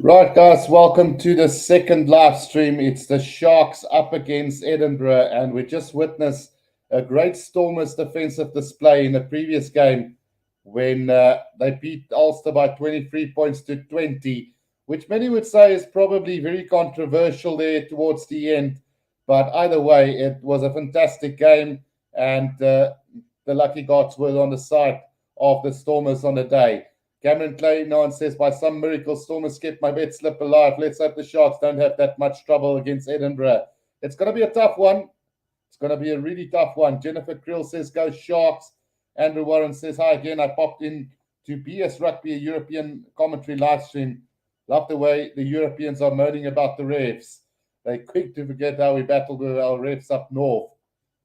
Right, guys, welcome to the second live stream. It's the Sharks up against Edinburgh, and we just witnessed a great Stormers defensive display in the previous game when they beat Ulster by 23 points to 20, which many would say is probably very controversial there towards the end. But either way, it was a fantastic game, and the lucky gods were on the side of the Stormers on the day. Cameron Claynon says, by some miracle, Stormers kept my bet slip alive. Let's hope the Sharks don't have that much trouble against Edinburgh. It's going to be a tough one. It's going to be a really tough one. Jennifer Krill says, go Sharks. Andrew Warren says, hi again. I popped in to BS Rugby, a European commentary live stream. Love the way the Europeans are moaning about the refs. They're quick to forget how we battled with our refs up north.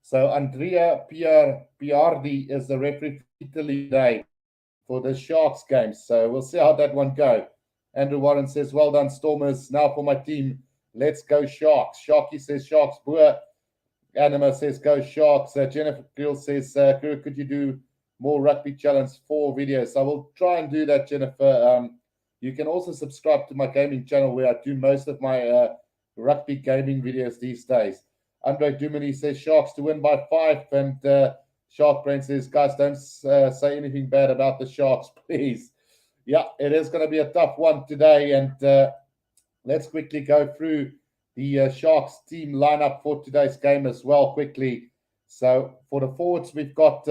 So Andrea Piardi is the referee for Italy today for the Sharks game. So we'll see how that one goes. Andrew Warren says, well done, Stormers. Now for my team. Let's go Sharks. Sharky says, Sharks. Boer. Anima says, go Sharks. Jennifer Gill says, could you do more Rugby Challenge 4 videos? I will try and do that, Jennifer. You can also subscribe to my gaming channel where I do most of my rugby gaming videos these days. Andre Dumini says, Sharks to win by 5. And Shark Brain says, guys, don't say anything bad about the Sharks, please. Yeah, it is going to be a tough one today. And let's quickly go through the Sharks team lineup for today's game as well quickly. So for the forwards, we've got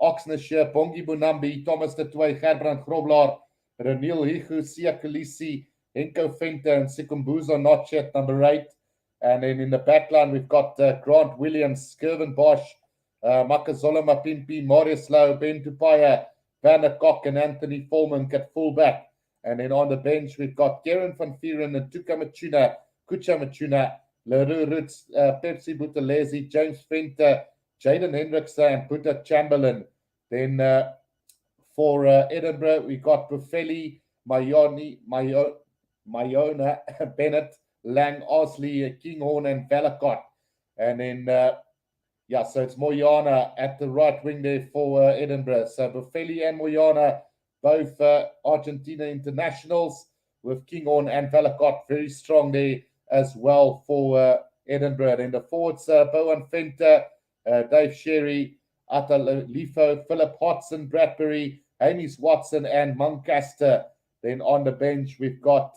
Oxnashire, Bongi Bunambi, Thomas de Toy, Gerbrand Grobler, Renil Higu, Sia Kalisi, Henko Fenter, and Sikumbuzo Notchet, number 8. And then in the back line, we've got Grant Williams, Skirvin Bosch, Makazola Mapimpi, Marius Lau, Ben Tupaya, Vanna Koch, and Anthony Foreman at fullback. And then on the bench, we've got Kieran van Vieren and Tuka Machuna, Kucha Machuna, Leroux Roots, Pepsi Buthelezi, James Fenter, Jaden Hendrickson, and Buta Chamberlain. Then for Edinburgh, we got Buffelli, Mayona, Bennett, Lang, Osley, Kinghorn, and Valakot. And then so it's Moyana at the right wing there for Edinburgh. So Buffelli and Moyana, both Argentina internationals, with Kinghorn and Valakot very strong there as well for Edinburgh. And the forwards, Bowen Fenter, Dave Sherry, Atta Lifo, Philip Hodson, Bradbury, Hamish Watson, and Muncaster. Then on the bench, we've got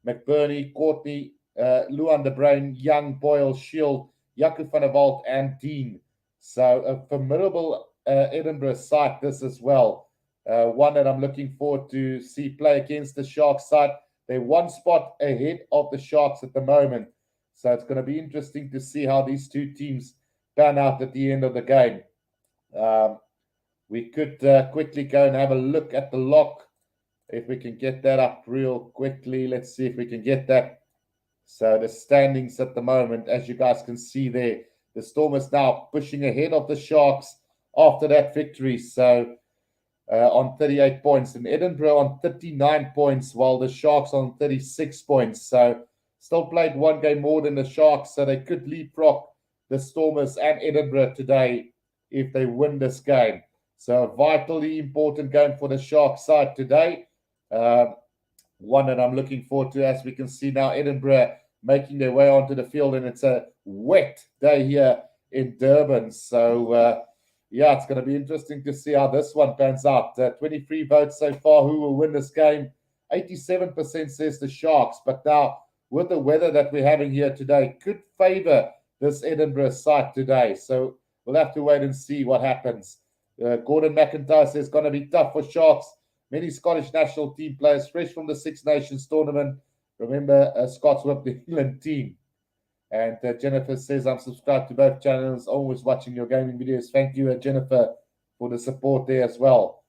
McBurney, Courtney, Luan de Bruin, Young, Boyle, Shield, Jaco van der Walt, and Dean. So a formidable Edinburgh side this as well. One that I'm looking forward to see play against the Sharks side. They're one spot ahead of the Sharks at the moment. So it's going to be interesting to see how these two teams pan out at the end of the game. We could quickly go and have a look at the lock. If we can get that up real quickly. Let's see if we can get that. So the standings at the moment, as you guys can see there, the Stormers now pushing ahead of the Sharks after that victory. So on 38 points, and Edinburgh on 39 points, while the Sharks on 36 points. So still played one game more than the Sharks, so they could leapfrog the Stormers and Edinburgh today if they win this game. So a vitally important game for the Sharks side today. One that I'm looking forward to, as we can see now, Edinburgh making their way onto the field, and it's a wet day here in Durban. So, it's going to be interesting to see how this one pans out. 23 votes so far. Who will win this game? 87% says the Sharks, but now with the weather that we're having here today, could favor this Edinburgh side today. So we'll have to wait and see what happens. Gordon McIntyre says it's going to be tough for Sharks. Many Scottish national team players fresh from the Six Nations tournament. Remember, Scots with the England team. And Jennifer says, I'm subscribed to both channels, always watching your gaming videos. Thank you, Jennifer, for the support there as well.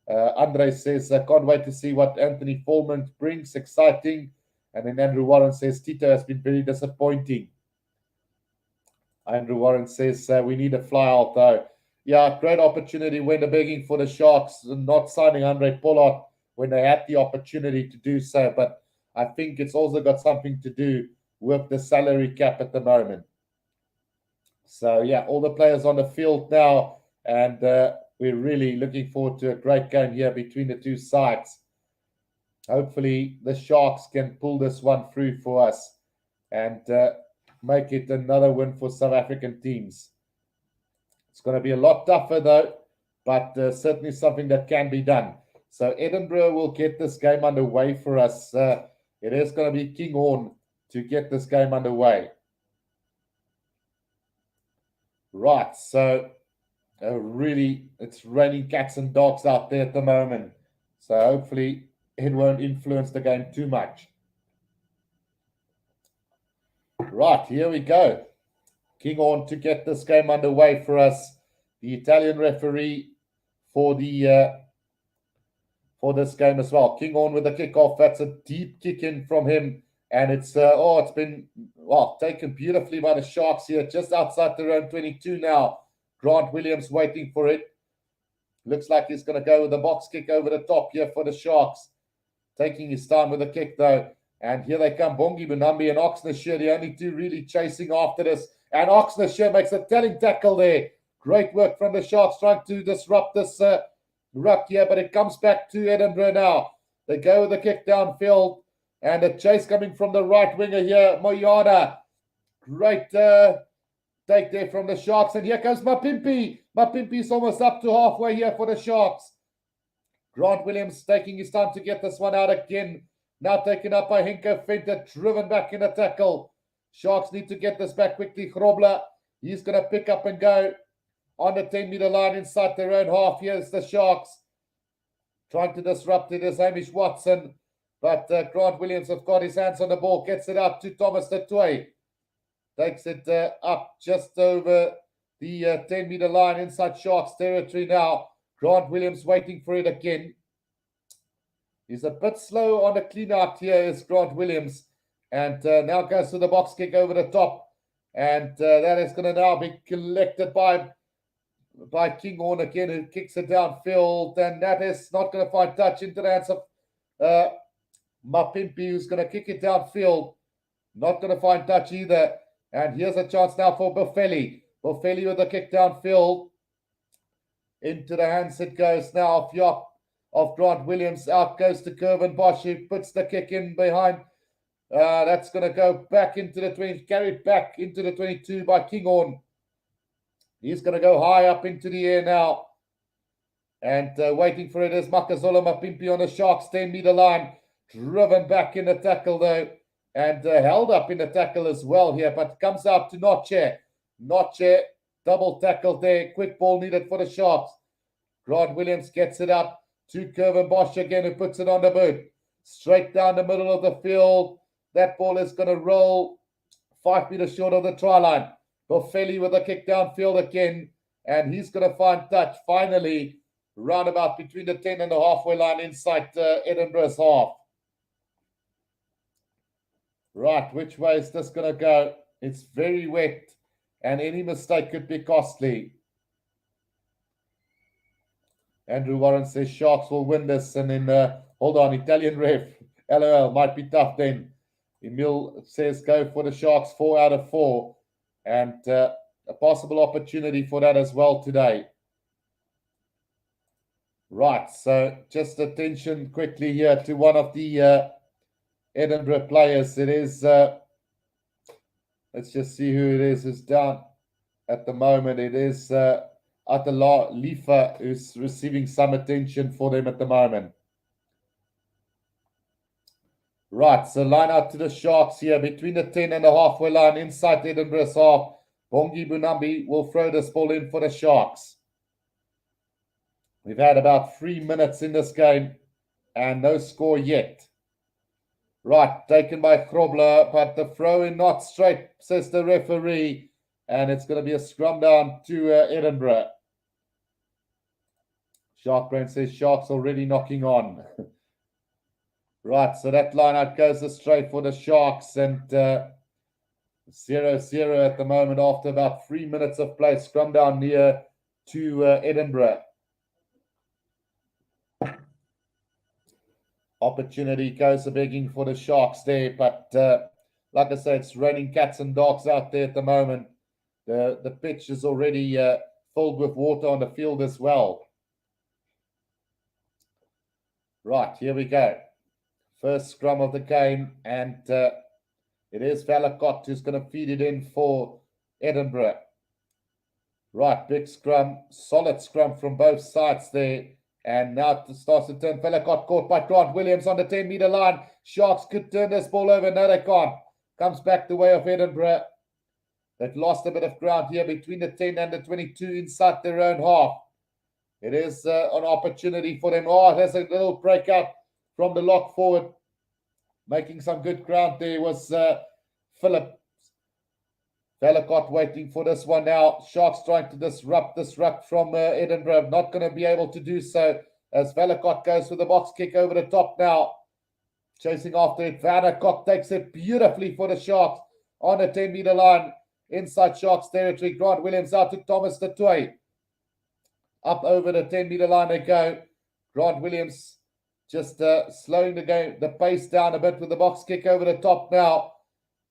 Andre says, I can't wait to see what Anthony Foreman brings. Exciting. And then Andrew Warren says, Tito has been very disappointing. Andrew Warren says, we need a fly out, though. Yeah, great opportunity when they're begging for the Sharks and not signing Andre Pollard when they had the opportunity to do so. But I think it's also got something to do with the salary cap at the moment. So, all the players on the field now, and we're really looking forward to a great game here between the two sides. hopefully the Sharks can pull this one through for us and make it another win for South African teams. It's going to be a lot tougher though, but certainly something that can be done. So Edinburgh will get this game underway for us. It is going to be Kinghorn to get this game underway. Right, so really, it's raining cats and dogs out there at the moment. So hopefully it won't influence the game too much. Right, here we go. Kinghorn to get this game underway for us. The Italian referee for this game as well. Kinghorn with the kickoff. That's a deep kick in from him. And it's been taken beautifully by the Sharks here, just outside their own 22 now. Grant Williams waiting for it. Looks like he's going to go with a box kick over the top here for the Sharks. Taking his time with the kick though. And here they come, Bongi Bunambi and Oxnashire, the only two really chasing after this. And Oxnashire makes a telling tackle there. Great work from the Sharks trying to disrupt this ruck here, but it comes back to Edinburgh now. They go with the kick downfield. And a chase coming from the right winger here, Moyana. Great take there from the Sharks. And here comes Mapimpi. Mapimpi's almost up to halfway here for the Sharks. Grant Williams taking his time to get this one out again. Now taken up by Henko Venter, driven back in a tackle. Sharks need to get this back quickly. Grobler, he's going to pick up and go on the 10-meter line inside their own half. Here's the Sharks. Trying to disrupt it is Hamish Watson. But Grant Williams has got his hands on the ball, gets it out to Thomas Tatoy. Takes it up just over the 10-meter line inside Sharks territory now. Grant Williams waiting for it again. He's a bit slow on the clean out here is Grant Williams. And now goes to the box kick over the top. And that is going to now be collected by Kinghorn again, who kicks it downfield. And that is not going to find touch into the hands of Mapimpi, who's going to kick it downfield. Not going to find touch either. And here's a chance now for Boffelli. Boffelli with the kick downfield. Into the hands it goes now of Grant Williams. Out goes to Kervin Bosch, who puts the kick in behind. That's going to go back into the 20, carried back into the 22 by Kinghorn. He's going to go high up into the air now. And waiting for it is Makazola Mapimpi on the Sharks 10-meter line. Driven back in the tackle though, and held up in the tackle as well here, but comes out to Noche. Noche, double tackle there, quick ball needed for the Sharks. Grant Williams gets it up to Kervin Bosch again, who puts it on the boot. Straight down the middle of the field. That ball is going to roll 5 meters short of the try line. Boffelli with a kick downfield again, and he's going to find touch finally roundabout between the 10 and the halfway line inside Edinburgh's half. Right, which way is this going to go? It's very wet, and any mistake could be costly. Andrew Warren says Sharks will win this, and then, hold on, Italian ref. LOL, might be tough then. Emil says go for the Sharks 4 out of 4, and a possible opportunity for that as well today. Right, so just attention quickly here to one of the Edinburgh players. It is, let's just see who it is who's down at the moment. It is Atala Lifa who's receiving some attention for them at the moment. Right, so line out to the Sharks here between the 10 and the halfway line inside Edinburgh's half. Bongi Bunambi will throw this ball in for the Sharks. We've had about 3 minutes in this game and no score yet. Right, taken by Grobler, but the throw in not straight, says the referee. And it's going to be a scrum down to Edinburgh. Shark Brain says Sharks already knocking on. Right, so that line out goes straight for the Sharks. And 0-0 at the moment after about 3 minutes of play. Scrum down near to Edinburgh. Opportunity goes begging for the Sharks there, but like I said, it's raining cats and dogs out there at the moment. The pitch is already filled with water on the field as well. Right, here we go. First scrum of the game, and it is Valakot who's going to feed it in for Edinburgh. Right, big scrum, solid scrum from both sides there. And now it starts to turn. Valakot caught by Grant Williams on the 10-meter line. Sharks could turn this ball over. No, they can't. Comes back the way of Edinburgh. They've lost a bit of ground here between the 10 and the 22 inside their own half. It is an opportunity for them. Oh, there's a little breakout from the lock forward. Making some good ground there was Philip. Valakot waiting for this one now. Sharks trying to disrupt this ruck from Edinburgh. Not going to be able to do so as Valakot goes for the box kick over the top now. Chasing after it. Valakot takes it beautifully for the Sharks on the 10-meter line. Inside Sharks territory. Grant Williams out to Thomas Tatoy. Up over the 10-meter line they go. Grant Williams just slowing the pace down a bit with the box kick over the top now.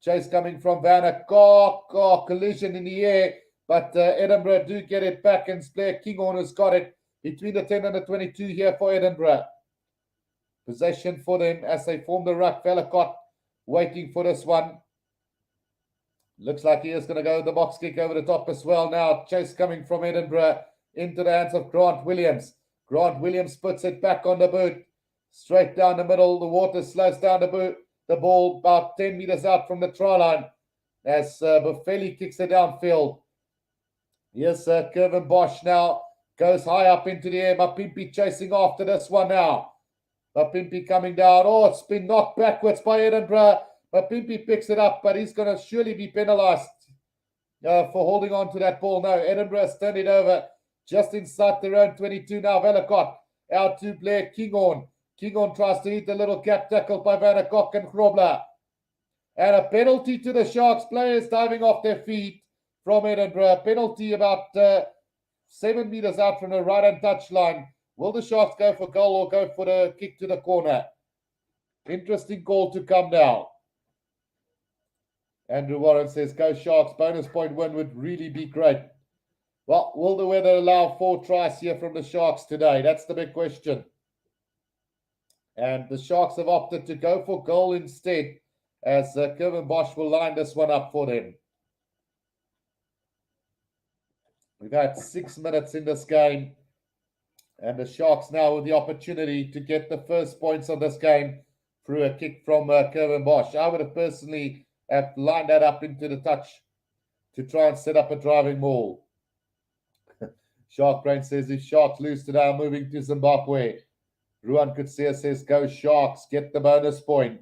Chase coming from Vanna. Collision in the air. But Edinburgh do get it back, and Blair Kinghorn has got it between the 10 and the 22 here for Edinburgh. Possession for them as they form the ruck. Valakot waiting for this one. Looks like he is going to go with the box kick over the top as well now. Chase coming from Edinburgh into the hands of Grant Williams. Grant Williams puts it back on the boot. Straight down the middle. The water slows down the ball about 10 meters out from the try line as Buffelli kicks it downfield. Here's Kevin Bosch now. Goes high up into the air. Mapimpi chasing after this one now. Mapimpi coming down. Oh, it's been knocked backwards by Edinburgh. Mapimpi picks it up, but he's going to surely be penalized for holding on to that ball. No, Edinburgh has turned it over just inside their own 22 now. Valakot out to Blair Kinghorn. Kinghorn tries to hit the little cap tackle by Vanderkok and Grobler. And a penalty to the Sharks. Players diving off their feet from Edinburgh. Penalty about 7 meters out from the right-hand touchline. Will the Sharks go for goal or go for the kick to the corner? Interesting call to come now. Andrew Warren says, go Sharks. Bonus point win would really be great. Well, will the weather allow 4 tries here from the Sharks today? That's the big question. And the Sharks have opted to go for goal instead as Kevin Bosch will line this one up for them. We've had 6 minutes in this game. And the Sharks now with the opportunity to get the first points of this game through a kick from Kevin Bosch. I would have personally have lined that up into the touch to try and set up a driving maul. Shark Brain says, if Sharks lose today, I'm moving to Zimbabwe. Ruan Kutsia says, go Sharks, get the bonus point.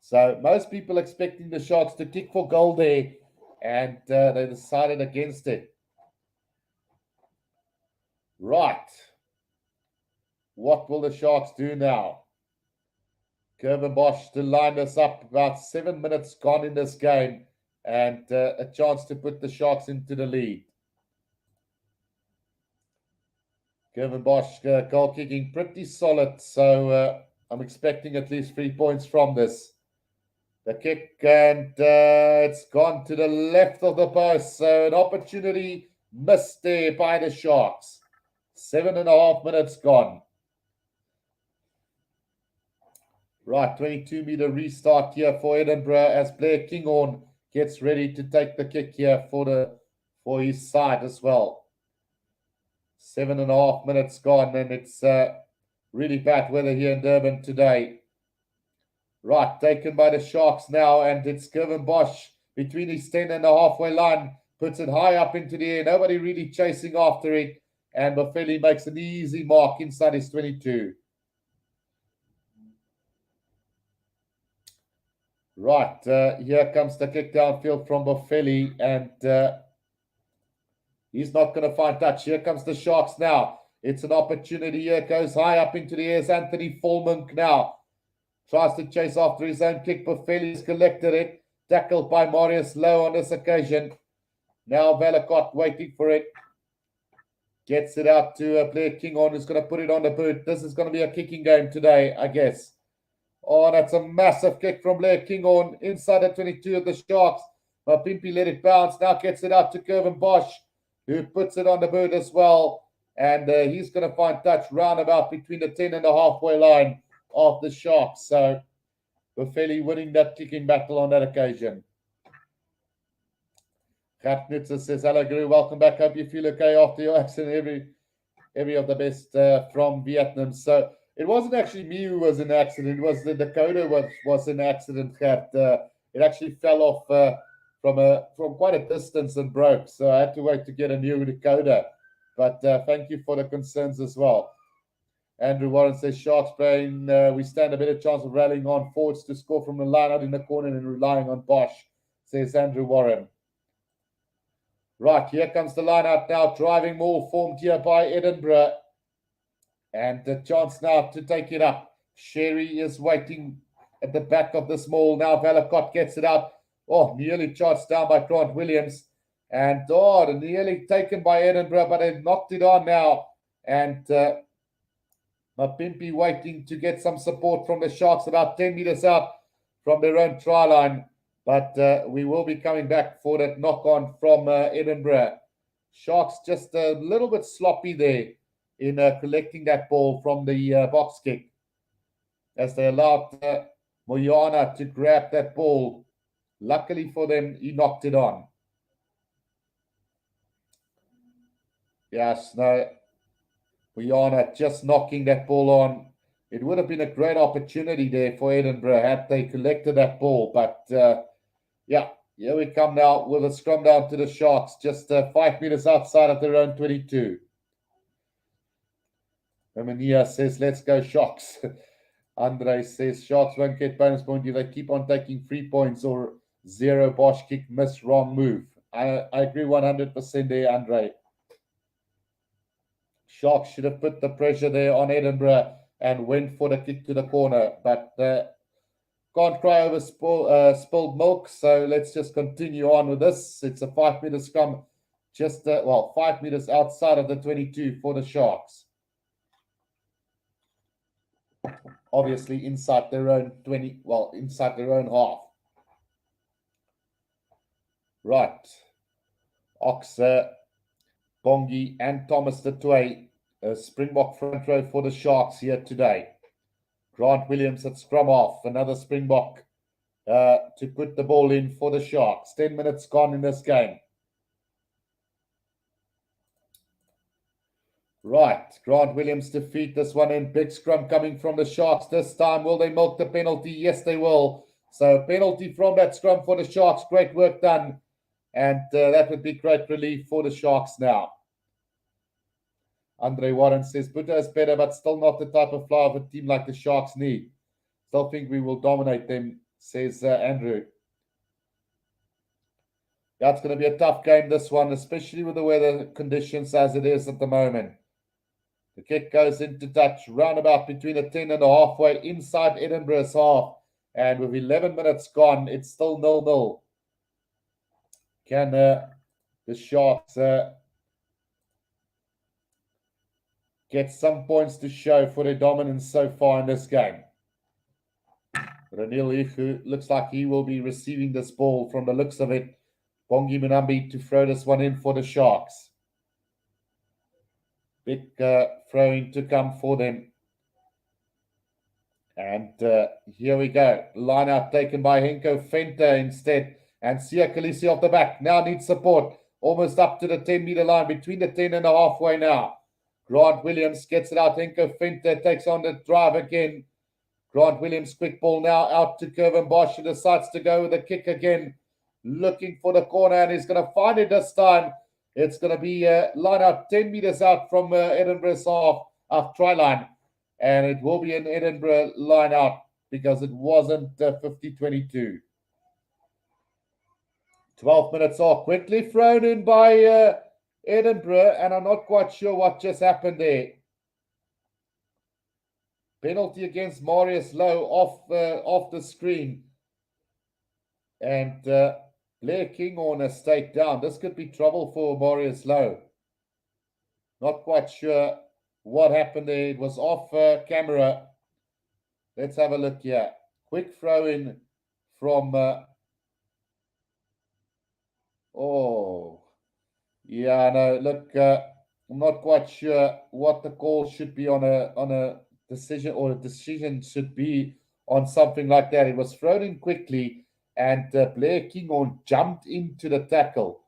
So most people expecting the Sharks to kick for goal there, and they decided against it. Right. What will the Sharks do now? Kevin Bosch to line this up. About 7 minutes gone in this game, and a chance to put the Sharks into the lead. Kevin Bosch goal kicking pretty solid, so I'm expecting at least 3 points from this. The kick, and it's gone to the left of the post, so an opportunity missed there by the Sharks. 7.5 minutes gone. Right, 22-meter restart here for Edinburgh as Blair Kinghorn gets ready to take the kick here for his side as well. 7.5 minutes gone, and it's really bad weather here in Durban today. Right, taken by the Sharks now, and it's Kevin Bosch between his 10 and the halfway line. Puts it high up into the air. Nobody really chasing after it. And Buffelli makes an easy mark inside his 22. Right, here comes the kick downfield from Buffelli, and he's not going to find touch. Here comes the Sharks now. It's an opportunity here. Goes high up into the air. It's Anthony Fulmunk now. Tries to chase after his own kick. Buffelli's collected it. Tackled by Marius Lowe on this occasion. Now Valakot waiting for it. Gets it out to Blair Kinghorn, who's going to put it on the boot. This is going to be a kicking game today, I guess. Oh, that's a massive kick from Blair Kinghorn inside the 22 of the Sharks. Mapimpi let it bounce. Now gets it out to Kevin Bosch, who puts it on the boot as well. And he's going to find touch roundabout between the 10 and the halfway line of the Sharks. So we're fairly winning that kicking battle on that occasion. Gartnitzer says, hello, Guru. Welcome back. Hope you feel okay after your accident. Every of the best from Vietnam. So it wasn't actually me who was in the accident. It was the Dakota was in the accident. It actually fell off from quite a distance and broke. So I had to wait to get a new Dakota. But thank you for the concerns as well. Andrew Warren says, Sharks playing, we stand a better chance of rallying on forwards to score from the line out in the corner and relying on Bosch, says Andrew Warren. Right, here comes the line out now, driving more formed here by Edinburgh. And the chance now to take it up. Sherry is waiting at the back of the small. Now Valacott gets it out. Oh, nearly charged down by Grant Williams. And nearly taken by Edinburgh, but they knocked it on now. And Mapimpi waiting to get some support from the Sharks about 10 meters out from their own try line. But we will be coming back for that knock-on from Edinburgh. Sharks just a little bit sloppy there in collecting that ball from the box kick. As they allowed Moyana to grab that ball. Luckily for them, he knocked it on. Yes, no. Moyana just knocking that ball on. It would have been a great opportunity there for Edinburgh had they collected that ball. But yeah, here we come now with a scrum down to the Sharks, just 5 meters outside of their own 22. Romania says, let's go Sharks. Andre says, Sharks won't get bonus point if they keep on taking 3 points or 0 Bosch kick, miss, wrong move. I agree 100% there, Andre. Sharks should have put the pressure there on Edinburgh and went for the kick to the corner. But can't cry over spilled milk, so let's just continue on with this. It's a 5 meter scrum, just 5 meters outside of the 22 for the Sharks. Obviously inside their own inside their own half. Right. Oxer, Bongi, and Thomas Detway, Springbok front row for the Sharks here today. Grant Williams at scrum off, another Springbok to put the ball in for the Sharks. 10 minutes gone in this game. Right, Grant Williams to feed this one in. Big scrum coming from the Sharks this time. Will they milk the penalty? Yes, they will. So penalty from that scrum for the Sharks. Great work done. And that would be great relief for the Sharks now. Andre Warren says, Buddha is better, but still not the type of fly of a team like the Sharks need. Still think we will dominate them, says Andrew. Yeah, it's going to be a tough game, this one, especially with the weather conditions as it is at the moment. The kick goes into touch, roundabout between the 10 and the halfway inside Edinburgh's half. And with 11 minutes gone, it's still 0-0. Can the Sharks get some points to show for their dominance so far in this game? Ranil Ihu looks like he will be receiving this ball from the looks of it. Bongi Munambi to throw this one in for the Sharks. Big throwing to come for them. And here we go. Line out taken by Henko Fenter instead. And Sia Khaleesi off the back. Now needs support. Almost up to the 10-meter line. Between the 10 and the halfway now. Grant Williams gets it out. Henko Fenter takes on the drive again. Grant Williams, quick ball now out to Kevin Bosch. He decides to go with a kick again. Looking for the corner. And he's going to find it this time. It's going to be line out 10 meters out from Edinburgh's half try line. And it will be an Edinburgh line out because it wasn't 50-22. 12 minutes off. Quickly thrown in by Edinburgh. And I'm not quite sure what just happened there. Penalty against Marius Lowe off the screen. And Blair Kinghorn stayed down. This could be trouble for Marius Lowe. Not quite sure what happened there. It was off camera. Let's have a look here. Quick throw in from look, I'm not quite sure what the call should be on a decision, or a decision should be on something like that. It was thrown in quickly, and Blair Kinghorn jumped into the tackle,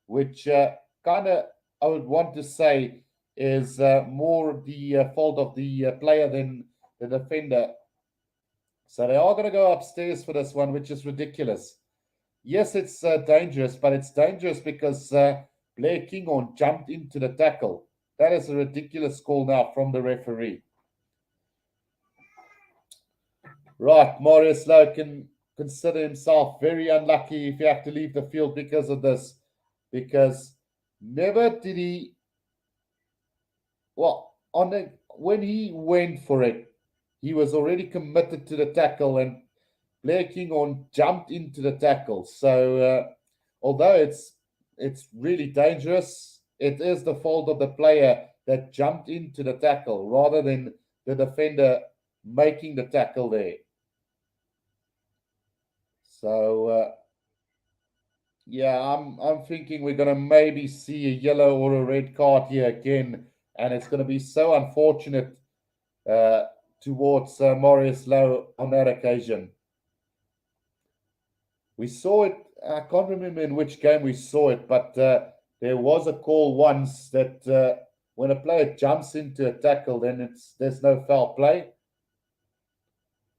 which kind of, I would want to say, is more the fault of the player than the defender. So they are going to go upstairs for this one, which is ridiculous. Yes, it's dangerous, but it's dangerous because Blair Kinghorn jumped into the tackle. That is a ridiculous call now from the referee. Right, Marius Lowe can consider himself very unlucky if he have to leave the field because of this. Because never did he, well, when he went for it, he was already committed to the tackle, and Blair Kinghorn jumped into the tackle. So although it's really dangerous, it is the fault of the player that jumped into the tackle rather than the defender making the tackle there. So yeah, I'm thinking we're gonna maybe see a yellow or a red card here again, and it's gonna be so unfortunate towards Marius Lowe on that occasion. We saw it. I can't remember in which game we saw it, but there was a call once that when a player jumps into a tackle, then there's no foul play.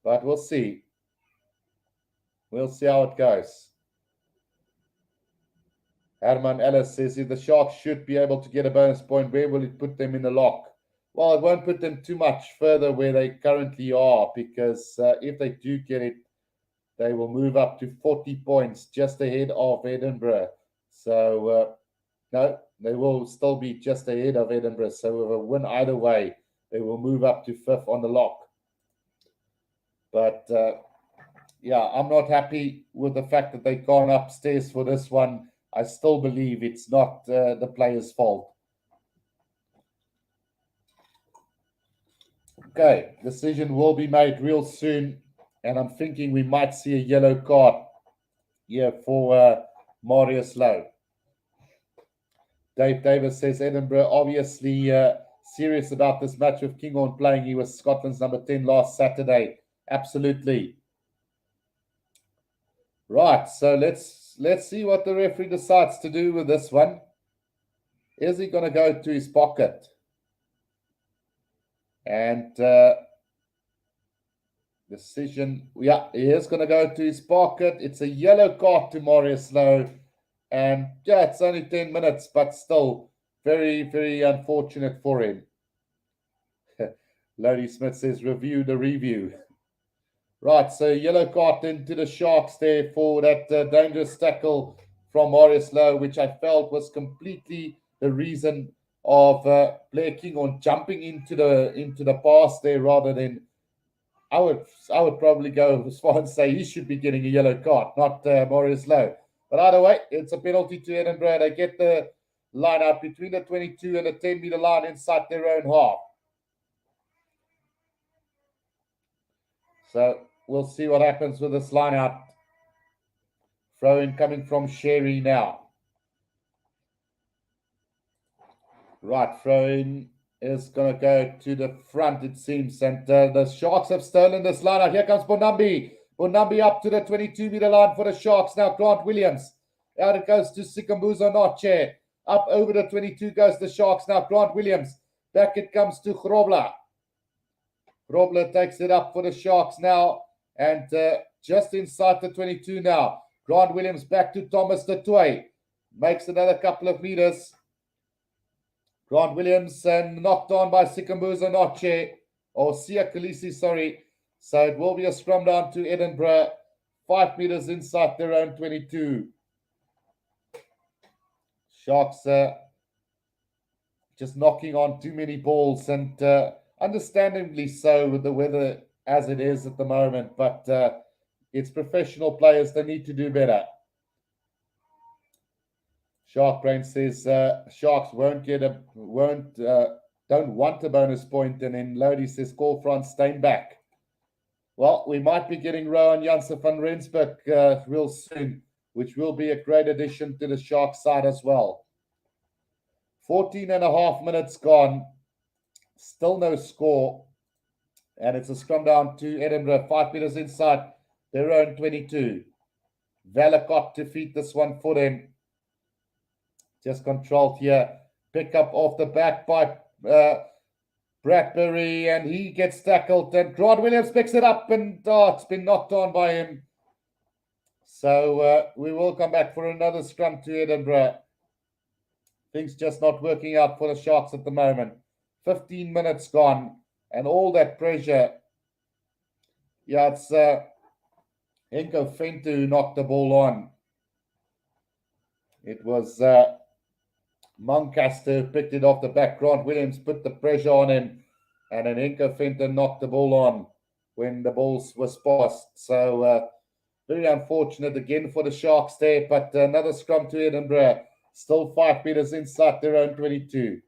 But we'll see. We'll see how it goes. Herman Ellis says if the Sharks should be able to get a bonus point, where will it put them in the lock? Well, it won't put them too much further where they currently are, because if they do get it, they will move up to 40 points, just ahead of Edinburgh. So, no, they will still be just ahead of Edinburgh. So, with a win either way, they will move up to 5th on the lock. But, yeah, I'm not happy with the fact that they've gone upstairs for this one. I still believe it's not the player's fault. Okay, decision will be made real soon, and I'm thinking we might see a yellow card here for Marius Lowe. Dave Davis says Edinburgh obviously serious about this match with Kinghorn playing. He was Scotland's number 10 last Saturday. Absolutely. Right, so let's see what the referee decides to do with this one. Is he going to go to his pocket? And decision, yeah, he is going to go to his pocket. It's a yellow card to Marius Lowe. And yeah, it's only 10 minutes, but still very, very unfortunate for him. Lodi Smith says, review the review. Right, so yellow card into the Sharks there for that dangerous tackle from Marius Lowe, which I felt was completely the reason of Blair Kinghorn jumping into the pass there rather than. I would probably go as far as say he should be getting a yellow card, not Marius Lowe. But either way, it's a penalty to Edinburgh. They get the line out between the 22 and the 10-meter line inside their own half. So we'll see what happens with this line out. Throw-in coming from Sherry now. Right, throw-in is going to go to the front, it seems. And the Sharks have stolen this line out. Here comes Bonambi. Bonambi up to the 22-meter line for the Sharks. Now Grant Williams. Out it goes to Sikambuzo Noche. Up over the 22 goes the Sharks. Now Grant Williams. Back it comes to Grobler. Grobler takes it up for the Sharks now. And just inside the 22 now. Grant Williams back to Thomas Detoy. Makes another couple of meters. Grant Williams knocked on by Sikambuzo Noche. Or Sia Khaleesi, sorry. So it will be a scrum down to Edinburgh. 5 meters inside their own 22. Sharks just knocking on too many balls, and understandably so with the weather as it is at the moment. But it's professional players. They need to do better. Shark Brain says Sharks don't want a bonus point, and then Lodi says call Frans Steinbach. Well, we might be getting Rowan Janssen van Rensburg real soon, which will be a great addition to the Sharks side as well. 14 and a half minutes gone. Still no score. And it's a scrum down to Edinburgh, 5 meters inside their own 22. Valakot to feed this one for them. Just controlled here. Pick up off the back by Bradbury, and he gets tackled, and Grant Williams picks it up, and it's been knocked on by him. So we will come back for another scrum to Edinburgh. Things just not working out for the Sharks at the moment. 15 minutes gone, and all that pressure. Yeah, it's Henko Fente who knocked the ball on. It was Moncaster who picked it off the back. Grant Williams put the pressure on him, and then Henko Fente knocked the ball on when the balls was passed. So very unfortunate again for the Sharks there, but another scrum to Edinburgh. Still 5 meters inside their own 22.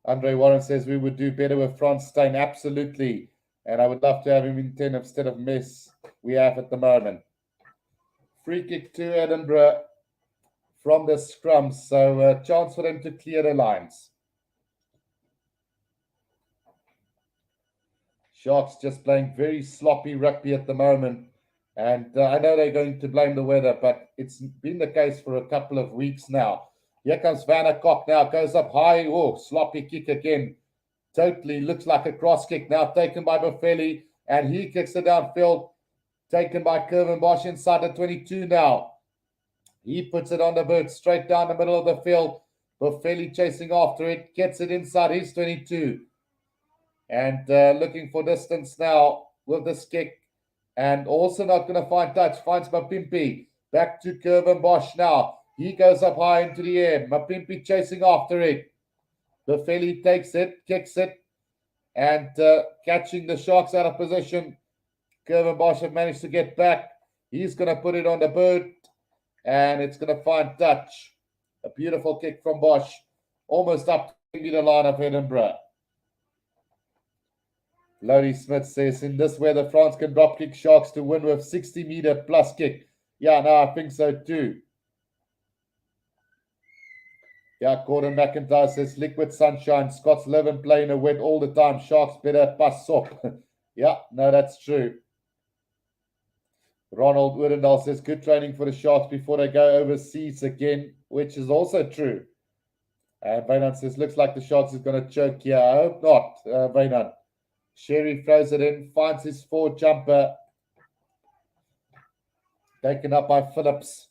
Andre Warren says we would do better with Franz Steyn. Absolutely. And I would love to have him in 10 instead of Mess we have at the moment. Free kick to Edinburgh from the scrum. So chance for them to clear the lines. Sharks just playing very sloppy rugby at the moment. And I know they're going to blame the weather, but it's been the case for a couple of weeks now. Here comes Vanderkok now, goes up high. Oh, sloppy kick again. Totally looks like a cross kick now, taken by Boffelli, and he kicks it downfield. Taken by Curvin Bosch inside the 22 now. He puts it on the bird, straight down the middle of the field. Boffelli chasing after it, gets it inside his 22. And looking for distance now with this kick. And also not going to find touch. Finds Mapimpi. Back to Curvin Bosch now. He goes up high into the air. Mapimpi chasing after it. Boffelli takes it, kicks it, and catching the Sharks out of position. Curvin Bosch have managed to get back. He's going to put it on the bird, and it's going to find touch. A beautiful kick from Bosch. Almost up to the line of Edinburgh. Lodi Smith says, in this weather, France can drop kick Sharks to win with 60-meter plus kick. Yeah, no, I think so too. Yeah, Gordon McIntyre says, liquid sunshine. Scots live and play in a wet all the time. Sharks better pass up. Yeah, no, that's true. Ronald Woodendal says, good training for the Sharks before they go overseas again, which is also true. And Vainan says, looks like the Sharks is going to choke here. I hope not, Vainan. Sherry throws it in, finds his forward jumper. Taken up by Phillips.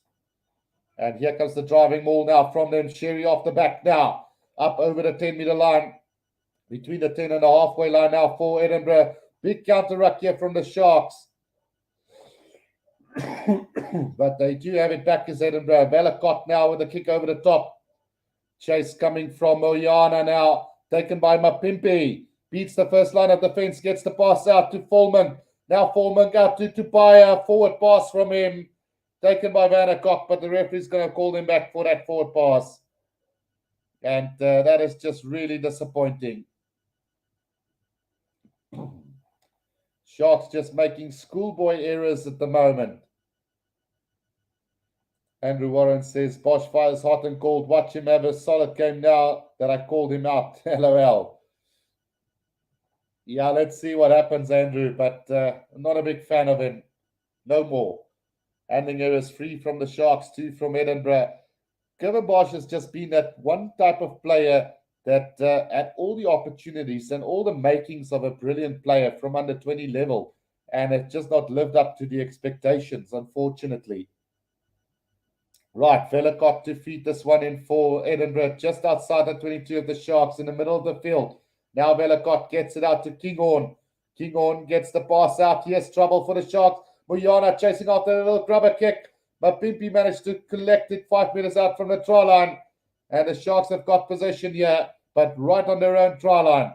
And here comes the driving maul now from them. Sherry off the back now. Up over the 10-meter line. Between the 10 and the halfway line now for Edinburgh. Big counter ruck here from the Sharks. But they do have it back as Edinburgh. Valakot now with a kick over the top. Chase coming from Moyana now. Taken by Mapimpi. Beats the first line of defense, gets the pass out to Foreman. Now Foreman got to Tupaya. Forward pass from him. Taken by Vanderkok, but the referee's going to call him back for that forward pass. And that is just really disappointing. Sharks just making schoolboy errors at the moment. Andrew Warren says, Bosch fires hot and cold. Watch him have a solid game now that I called him out. LOL. Yeah, let's see what happens, Andrew, but I'm not a big fan of him. No more. Handling errors free from the Sharks, 2 from Edinburgh. Kevin Bosch has just been that one type of player that had all the opportunities and all the makings of a brilliant player from under 20 level, and it's just not lived up to the expectations, unfortunately. Right, Velacott to feed this one in for Edinburgh, just outside the 22 of the Sharks in the middle of the field. Now Velacott gets it out to Kinghorn. Kinghorn gets the pass out. Yes, trouble for the Sharks. Muyana chasing after a little grubber kick. Mapimpi managed to collect it 5 meters out from the try line. And the Sharks have got possession here, but right on their own try line.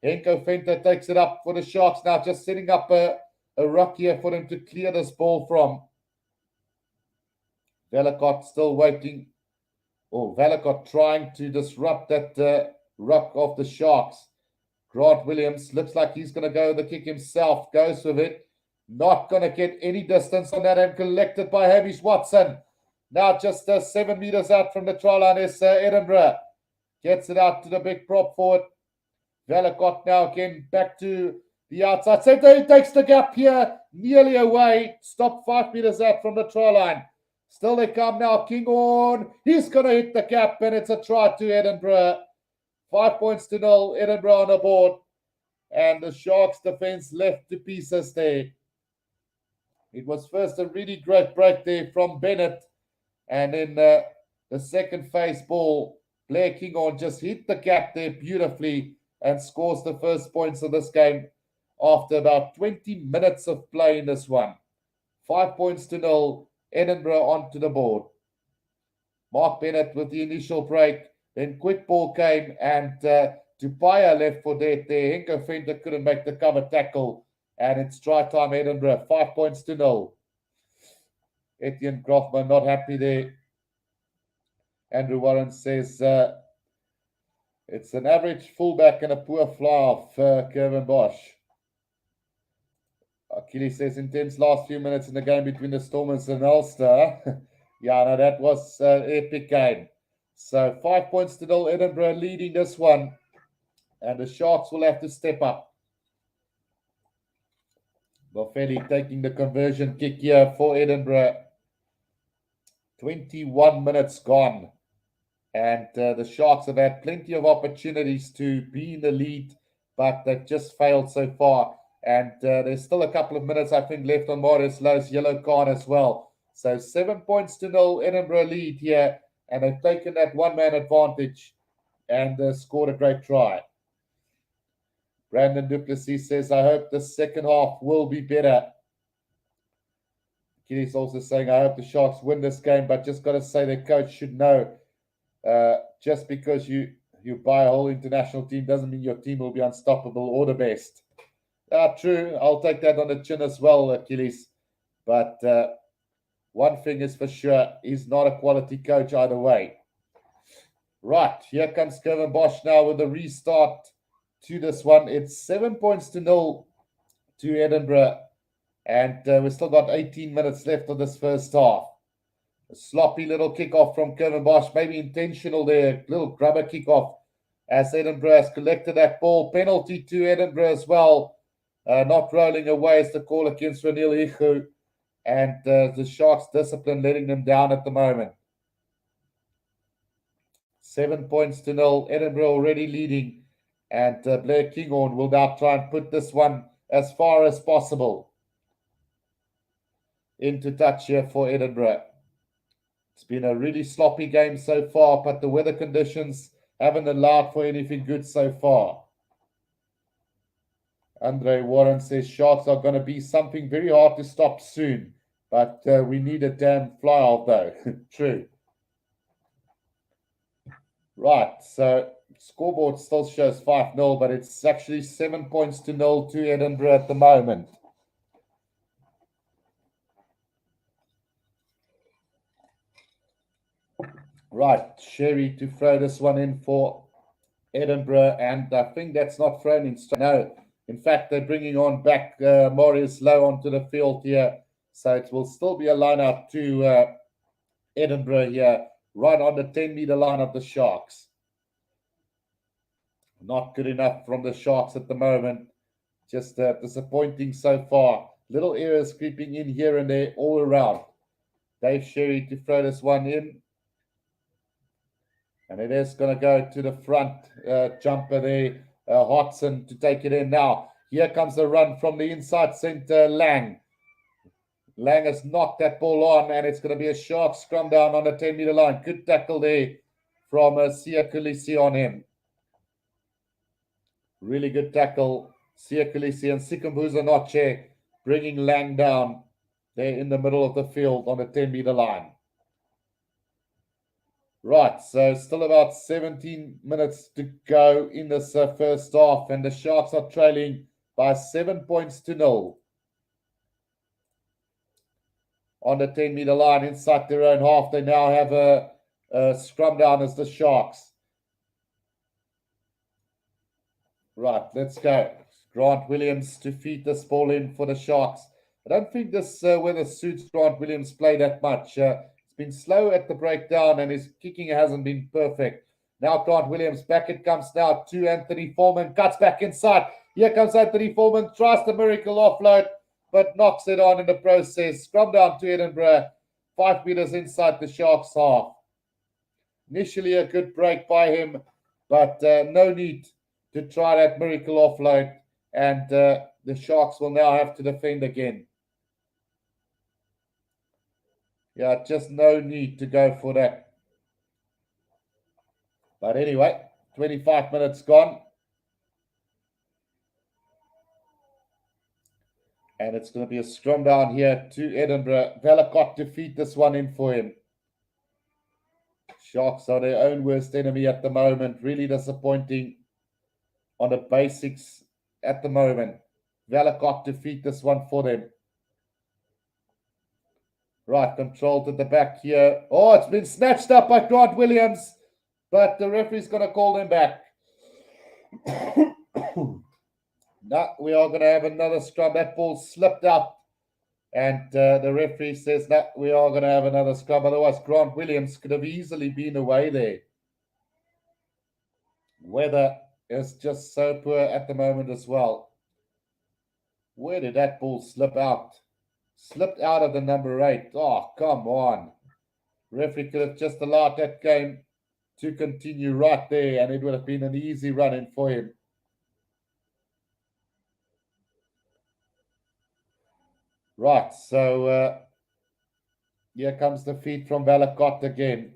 Henko Fente takes it up for the Sharks now, just setting up a ruck here for them to clear this ball from. Velacott still waiting. Velacott trying to disrupt that ruck of the Sharks. Grant Williams looks like he's going to go the kick himself. Goes with it. Not going to get any distance on that and collected by Hamish Watson. Now just 7 meters out from the try line is Edinburgh. Gets it out to the big prop forward. Valakot now again back to the outside centre. He takes the gap here, nearly away. Stop 5 meters out from the try line. Still they come now. King on. He's going to hit the gap, and it's a try to Edinburgh. 5-0, Edinburgh on the board. And the Sharks defense left to pieces there. It was first a really great break there from Bennett. And then the second phase ball, Blair Kinghorn just hit the gap there beautifully and scores the first points of this game after about 20 minutes of play in this one. 5-0, Edinburgh onto the board. Mark Bennett with the initial break. Then quick ball came and Tupaya left for dead there. Henko Fender couldn't make the cover tackle. And it's try time, Edinburgh. 5-0. Etienne Groffman not happy there. Andrew Warren says it's an average fullback and a poor fly-off, Kevin Bosch. Achilles says intense last few minutes in the game between the Stormers and Ulster. Yeah, no, that was an epic game. So 5-0, Edinburgh leading this one. And the Sharks will have to step up. Boffelli taking the conversion kick here for Edinburgh. 21 minutes gone. And the Sharks have had plenty of opportunities to be in the lead, but they've just failed so far. And there's still a couple of minutes, I think, left on Marius Lowe's yellow card as well. So 7-0, Edinburgh lead here. And they've taken that one-man advantage and scored a great try. Brandon Duplessis says, I hope the second half will be better. Kitty's also saying, I hope the Sharks win this game, but just got to say the coach should know just because you buy a whole international team doesn't mean your team will be unstoppable or the best. True. I'll take that on the chin as well, Achilles. But one thing is for sure, he's not a quality coach either way. Right, here comes Kevin Bosch now with a restart to this one. It's 7-0 to Edinburgh. And we've still got 18 minutes left of this first half. A sloppy little kickoff from Kevin Bosch, maybe intentional there, little grubber kickoff as Edinburgh has collected that ball. Penalty to Edinburgh as well. Not rolling away is the call against Ranil Ihu. And the Sharks' discipline letting them down at the moment. 7-0, Edinburgh already leading. And Blair Kinghorn will now try and put this one as far as possible into touch here for Edinburgh. It's been a really sloppy game so far, but the weather conditions haven't allowed for anything good so far. Andre Warren says Sharks are going to be something very hard to stop soon, but we need a damn fly-off though. True. Right, so scoreboard still shows 5-0, but it's actually 7-0 to Edinburgh at the moment. Right, Sherry to throw this one in for Edinburgh, and I think that's not thrown in straight. No, in fact, they're bringing on back Marius Lowe onto the field here, so it will still be a line-out to Edinburgh here, right on the 10-meter line of the Sharks. Not good enough from the Sharks at the moment. Just disappointing so far. Little errors creeping in here and there all around. Dave Sherry to throw this one in. And it is going to go to the front jumper there. Hodson to take it in now. Here comes the run from the inside center, Lang. Lang has knocked that ball on, and it's going to be a sharp scrum down on the 10-meter line. Good tackle there from Sia Kulisi on him. Really good tackle. Sia Kulisi and Sikambuza Noche bringing Lang down there in the middle of the field on the 10-meter line. Right, so still about 17 minutes to go in this first half, and the Sharks are trailing by 7-0. On the 10-meter line inside their own half, they now have a scrum down as the Sharks. Right, let's go. Grant Williams to feed this ball in for the Sharks. I don't think this weather suits Grant Williams play that much. Been slow at the breakdown and his kicking hasn't been perfect. Now Grant Williams, back it comes now to Anthony Foreman, cuts back inside. Here comes Anthony Foreman, tries the miracle offload, but knocks it on in the process. Scrum down to Edinburgh, 5 meters inside the Sharks half. Initially a good break by him, but no need to try that miracle offload, and the Sharks will now have to defend again. Yeah, just no need to go for that. But anyway, 25 minutes gone. And it's going to be a scrum down here to Edinburgh. Vellacott to feed this one in for him. Sharks are their own worst enemy at the moment. Really disappointing on the basics at the moment. Vellacott to feed this one for them. Right, controlled at the back here. Oh, it's been snatched up by Grant Williams, but the referee's going to call them back. No, we are going to have another scrum. That ball slipped out, and the referee says that we are going to have another scrum. Otherwise, Grant Williams could have easily been away there. Weather is just so poor at the moment as well. Where did that ball slip out? Slipped out of the number 8. Oh, come on. Referee could have just allowed that game to continue right there, and it would have been an easy run-in for him. Right, so here comes the feed from Vellacott again.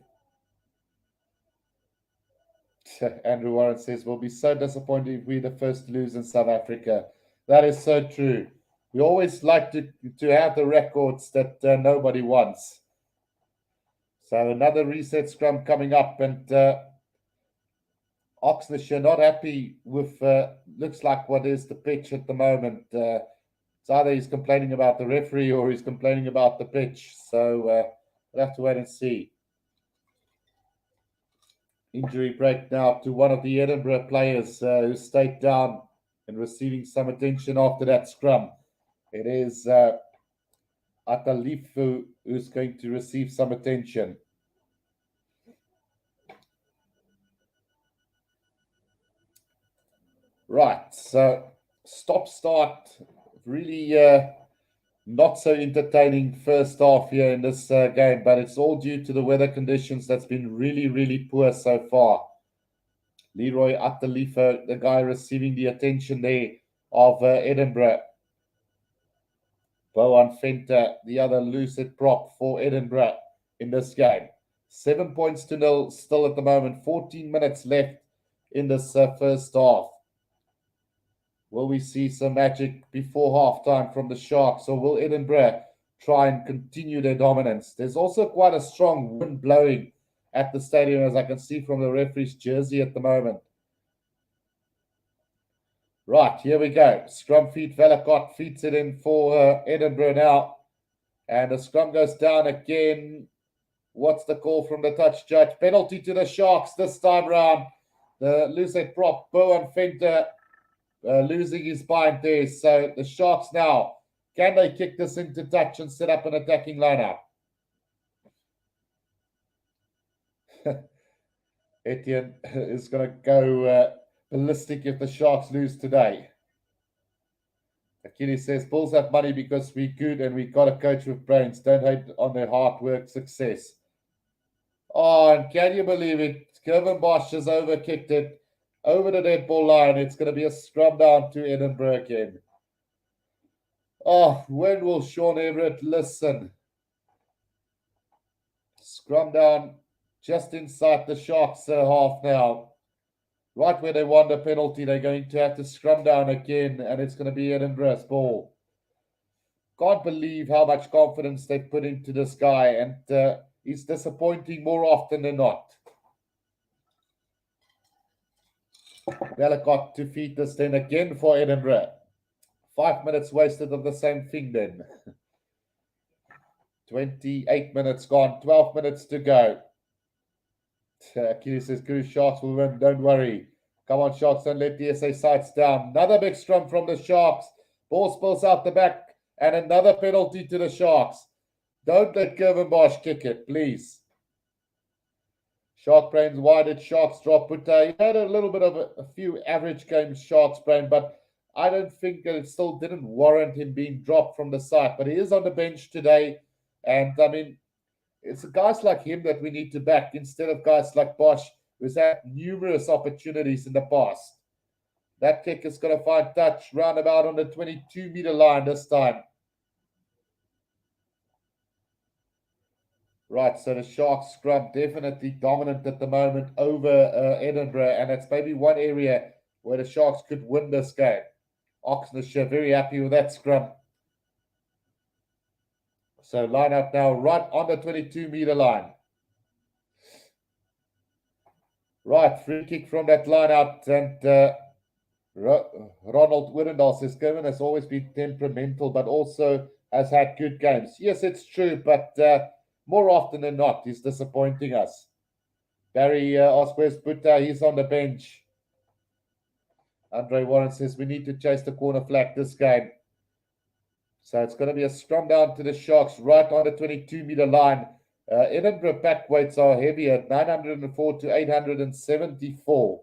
Andrew Warren says, we'll be so disappointed if we're the first to lose in South Africa. That is so true. We always like to have the records that nobody wants. So another reset scrum coming up, and Oxnashire not happy with, looks like what is the pitch at the moment. It's either he's complaining about the referee or he's complaining about the pitch. So we'll have to wait and see. Injury break now to one of the Edinburgh players who stayed down and receiving some attention after that scrum. It is Atalifu who's going to receive some attention. Right, so stop-start, really not so entertaining first half here in this game, but it's all due to the weather conditions that's been really, really poor so far. Leroy Atalifu, the guy receiving the attention there of Edinburgh. Boan Venter, the other lucid prop for Edinburgh in this game. 7 points to 0 still at the moment. 14 minutes left in this first half. Will we see some magic before halftime from the Sharks, or will Edinburgh try and continue their dominance? There's also quite a strong wind blowing at the stadium, as I can see from the referee's jersey at the moment. Right, here we go. Scrum feed, Vellacott feeds it in for Edinburgh now. And the scrum goes down again. What's the call from the touch judge? Penalty to the Sharks this time round. The lucid prop, Boan Venter, losing his bind there. So the Sharks now, can they kick this into touch and set up an attacking lineup? Etienne is going to go ballistic if the Sharks lose today. Achilles says, Bulls have money because we're good and we got a coach with brains. Don't hate on their hard work success. Oh, and can you believe it? Kevin Bosch has overkicked it over the dead ball line. It's going to be a scrum down to Edinburgh again. Oh, when will Sean Everett listen? Scrum down just inside the Sharks half now. Right where they won the penalty, they're going to have to scrum down again, and it's going to be Edinburgh's ball. Can't believe how much confidence they've put into this guy, and he's disappointing more often than not. Vellacott to feed this then again for Edinburgh. 5 minutes wasted of the same thing then. 28 minutes gone, 12 minutes to go. Achilles says, Guru, Sharks will win, don't worry. Come on, Sharks, don't let the SA sights down. Another big scrum from the Sharks. Ball spills out the back, and another penalty to the Sharks. Don't let Kevin Bosch kick it, please. Shark Brains wide at Sharks drop Puta. He had a little bit of a few average games, Sharks Brain, but I don't think that it still didn't warrant him being dropped from the side. But he is on the bench today. And I mean, it's guys like him that we need to back instead of guys like Bosch, who's had numerous opportunities in the past. That kick is going to find touch roundabout on the 22-meter line this time. Right, so the Sharks scrum definitely dominant at the moment over Edinburgh, and it's maybe one area where the Sharks could win this game. Oxnardshire very happy with that scrum. So line up now right on the 22-meter line. Right, free kick from that line out, and Ronald Widdendal says Kevin has always been temperamental, but also has had good games. Yes, it's true, but more often than not, he's disappointing us. Barry asks, where's Buta? He's on the bench. Andre Warren says we need to chase the corner flag this game. So it's going to be a scrum down to the Sharks right on the 22-meter line. Edinburgh pack weights are heavier, 904 to 874.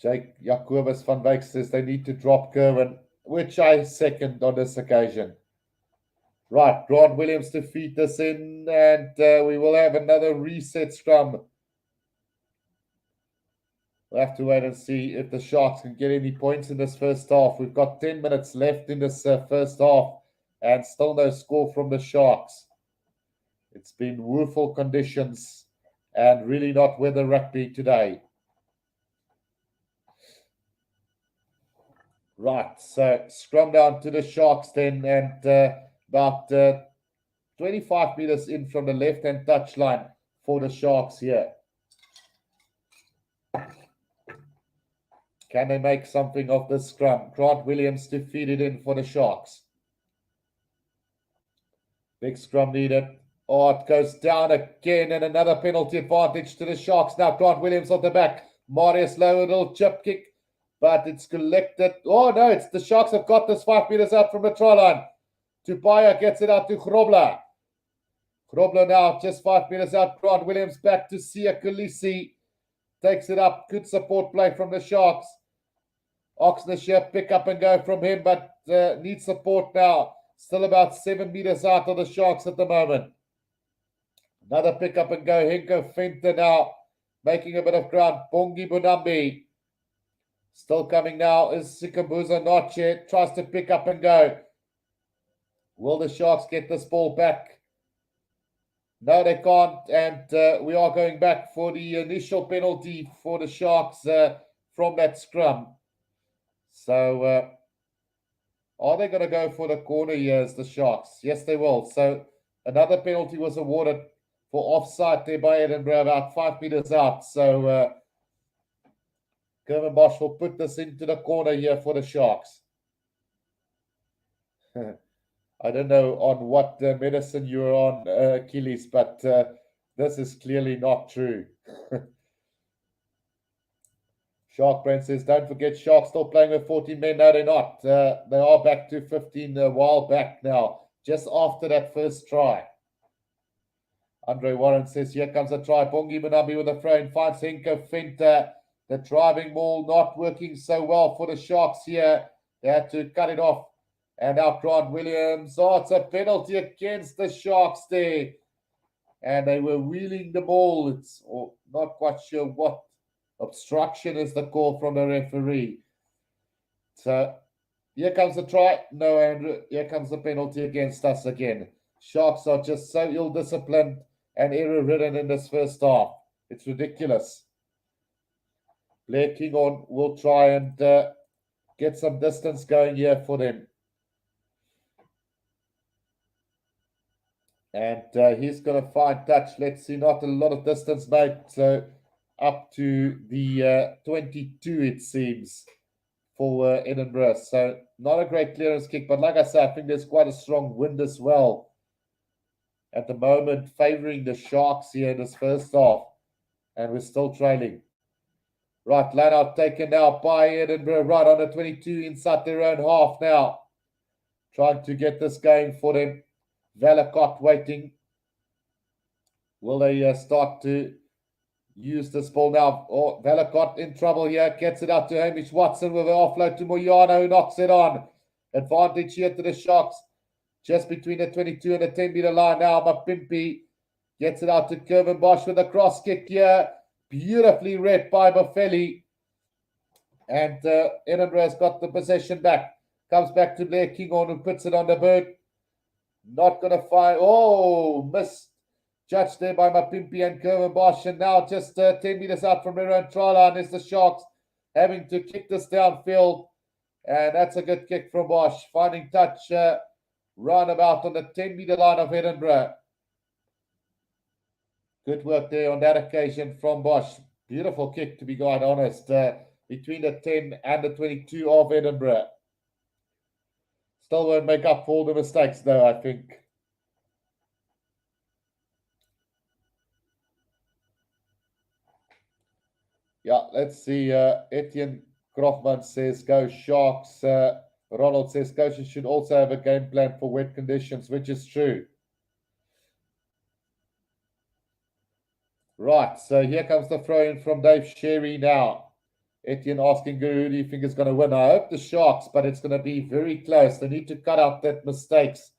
Jake Jacobus van Wyk says they need to drop Kerwin, which I second on this occasion. Right, Grant Williams to feed this in, and we will have another reset scrum. We'll have to wait and see if the Sharks can get any points in this first half. We've got 10 minutes left in this first half, and still no score from the Sharks. It's been woeful conditions and really not weather rugby today. Right, so scrum down to the Sharks then, and about 25 meters in from the left-hand touchline for the Sharks here. Can they make something of this scrum? Grant Williams to feed it in for the Sharks. Big scrum needed. Oh, it goes down again, and another penalty advantage to the Sharks. Now Grant Williams on the back. Marius low, a little chip kick, but it's collected. Oh, no, it's the Sharks have got this 5 meters out from the try line. Tupaya gets it out to Grobler. Grobler now just 5 meters out. Grant Williams back to Sia Khaleesi. Takes it up. Good support play from the Sharks. Oxnardshire pick up and go from him, but needs support now. Still about 7 meters out of the Sharks at the moment. Another pick up and go. Henko Fenter now making a bit of ground. Bongi Bunambi. Still coming now is Sikambuza Noche. Tries to pick up and go. Will the Sharks get this ball back? No, they can't. And we are going back for the initial penalty for the Sharks from that scrum. So are they going to go for the corner here as the Sharks? Yes, they will. So another penalty was awarded for offside there by Edinburgh, about 5 meters out. So Kerwin Bosch will put this into the corner here for the Sharks. I don't know on what medicine you're on, Achilles, but this is clearly not true. Shark Brain says, don't forget, Sharks still playing with 14 men. No, they're not. They are back to 15 a while back now, just after that first try. Andre Warren says, here comes a try. Bongi Manabi with a throw in, finds Henko Fenter. The driving ball not working so well for the Sharks here. They had to cut it off. And now Grant Williams. Oh, it's a penalty against the Sharks there. And they were wheeling the ball. It's not quite sure what obstruction is the call from the referee. So here comes the try. No, Andrew. Here comes the penalty against us again. Sharks are just so ill-disciplined and error-ridden in this first half. It's ridiculous. Blair Kinghorn will try and get some distance going here for them. And he's going to find touch. Let's see, not a lot of distance made. So up to the 22, it seems, for Edinburgh. So not a great clearance kick. But like I said, I think there's quite a strong wind as well at the moment, favouring the Sharks here in this first half. And we're still trailing. Right, line out taken now by Edinburgh, right on the 22 inside their own half now. Trying to get this going for them. Valacott waiting. Will they start to use this ball now? Oh, Valakot in trouble here. Gets it up to Hamish Watson with an offload to Moyano, who knocks it on. Advantage here to the Sharks. Just between the 22 and the 10-meter line now. Mapimpi gets it out to Kevin Bosch with a cross kick here. Beautifully read by Boffelli. And Edinburgh has got the possession back. Comes back to Blair Kinghorn, who puts it on the bird. Not going to find. Oh, missed. Judged there by Mapimpi and Kevin Bosch. And now just 10 meters out from their own try line is the Sharks having to kick this downfield. And that's a good kick from Bosch. Finding touch roundabout on the 10-meter line of Edinburgh. Good work there on that occasion from Bosch. Beautiful kick, to be quite honest, between the 10 and the 22 of Edinburgh. Still won't make up for all the mistakes, though, I think. Yeah, let's see. Etienne Krofman says, go Sharks. Ronald says, coaches should also have a game plan for wet conditions, which is true. Right, so here comes the throw-in from Dave Sherry now. Etienne asking Guru, who do you think is going to win? I hope the Sharks, but it's going to be very close. They need to cut out that mistakes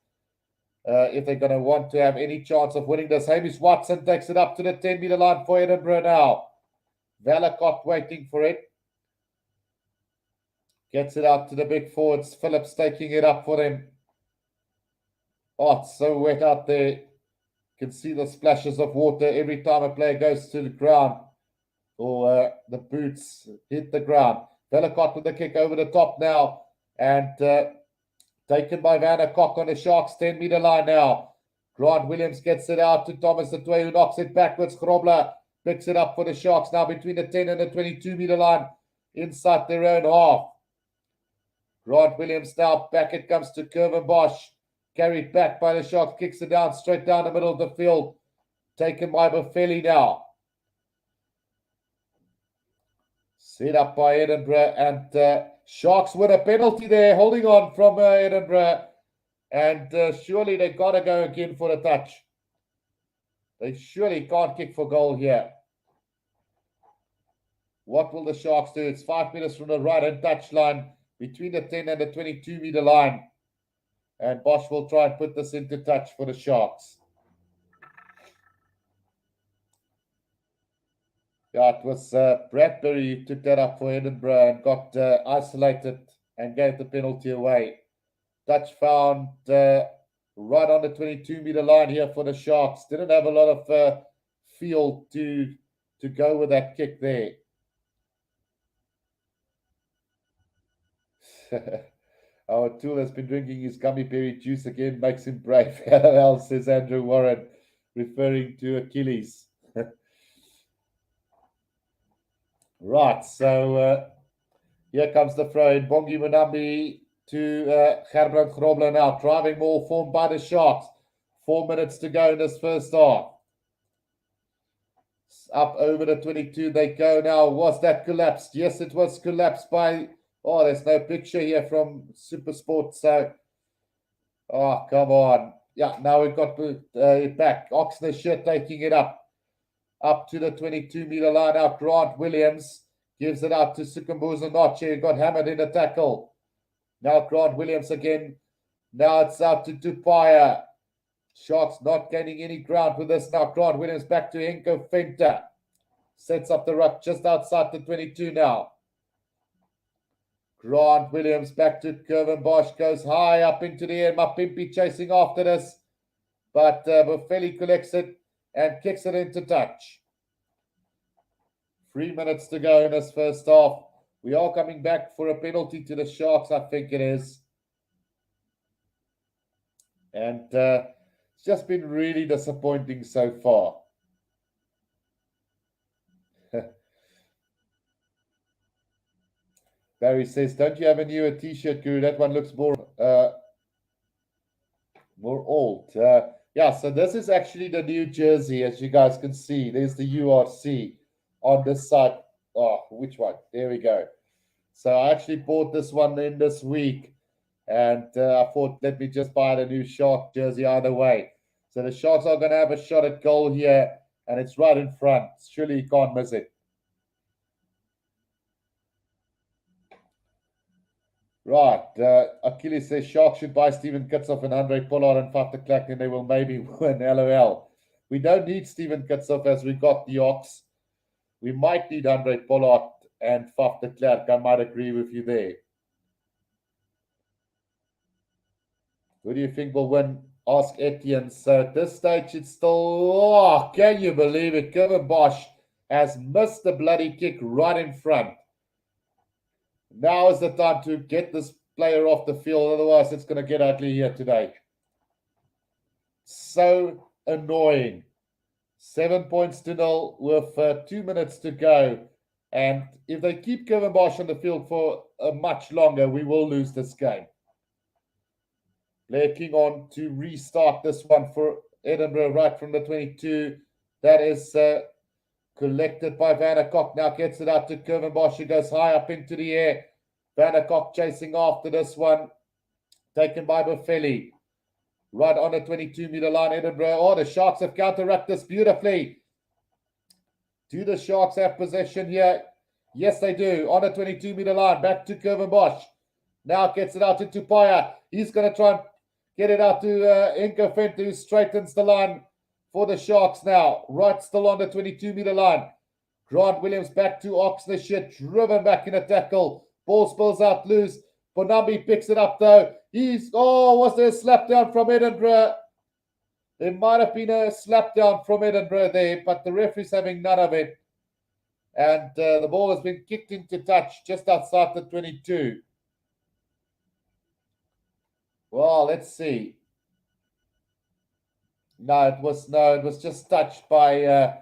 if they're going to want to have any chance of winning this. Hamish Watson takes it up to the 10-meter line for Edinburgh now. Valakot waiting for it. Gets it out to the big forwards. Phillips taking it up for them. Oh, it's so wet out there. You can see the splashes of water every time a player goes to the ground or the boots hit the ground. Valakot with the kick over the top now. And taken by Vanna Cock on the Sharks 10-meter line now. Grant Williams gets it out to Thomas the Tway, who knocks it backwards. Grobler picks it up for the Sharks now between the 10 and the 22-meter line inside their own half. Grant Williams now back. It comes to Kevin Bosch. Carried back by the Sharks. Kicks it down straight down the middle of the field. Taken by Boffelli now. Set up by Edinburgh. And Sharks win a penalty there. Holding on from Edinburgh. And surely they got to go again for the touch. They surely can't kick for goal here. What will the Sharks do? It's 5 meters from the right-hand touch line between the 10 and the 22-meter line. And Bosch will try and put this into touch for the Sharks. Yeah, it was Bradbury who took that up for Edinburgh and got isolated and gave the penalty away. Touch found right on the 22-meter line here for the Sharks. Didn't have a lot of field to go with that kick there. Our tool has been drinking his gummy berry juice again, makes him brave. LOL, says Andrew Warren, referring to Achilles. Right, so here comes the throw in. Bongi Munambi to Gerbrand Grobler now. Driving ball formed by the Sharks. 4 minutes to go in this first half. Up over the 22 they go now. Was that collapsed? Yes, it was collapsed by... Oh, there's no picture here from Supersport. So, oh, come on. Yeah, now we've got it back. Oxnard taking it up to the 22-meter line out. Grant Williams gives it out to Sukumbuza Noche, who got hammered in the tackle. Now Grant Williams again. Now it's out to Dupaya. Sharks not gaining any ground with this. Now Grant Williams back to Henko Fenter. Sets up the ruck just outside the 22 now. Grant Williams back to Kevin Bosch. Goes high up into the air. Mapimpi chasing after this. But Boffelli collects it and kicks it into touch. 3 minutes to go in this first half. We are coming back for a penalty to the Sharks, I think it is. And it's just been really disappointing so far. Barry says, don't you have a newer t-shirt, Guru? That one looks more old. Yeah, so this is actually the new jersey, as you guys can see. There's the URC on this side. Oh, which one? There we go. So I actually bought this one in this week. And I thought, let me just buy the new Shark jersey either way. So the Sharks are going to have a shot at goal here, and it's right in front. Surely you can't miss it. Right. Achilles says Sharks should buy Steven Kitshoff and Andre Pollard and Faf de Klerk, and they will maybe win. LOL. We don't need Steven Kitshoff as we got the Ox. We might need Andre Pollard and Faf de Klerk. I might agree with you there. Who do you think will win? Ask Etienne. So at this stage, it's still, can you believe it? Kevin Bosch has missed the bloody kick right in front. Now is the time to get this player off the field. Otherwise, it's going to get ugly here today. So annoying. 7 points to 0 with 2 minutes to go. And if they keep Kevin Bosch on the field for much longer, we will lose this game. Blair King on to restart this one for Edinburgh right from the 22. That is collected by Van der Kok. Now gets it out to Kevin Bosch. He goes high up into the air. Van der Kok chasing after this one. Taken by Buffelli. Right on the 22-meter line, Edinburgh. Oh, the Sharks have counteracted this beautifully. Do the Sharks have possession here? Yes, they do. On the 22-meter line. Back to Kevin Bosch. Now gets it out to Tupaya. He's going to try and get it out to Inko Fente, who straightens the line for the Sharks now. Right still on the 22-meter line. Grant Williams back to Oxnard, driven back in a tackle. Ball spills out loose. Bonambi picks it up though. Was there a slap down from Edinburgh? There might have been a slap down from Edinburgh there, but the referee's having none of it. And the ball has been kicked into touch just outside the 22. Well, let's see. No, it was just touched by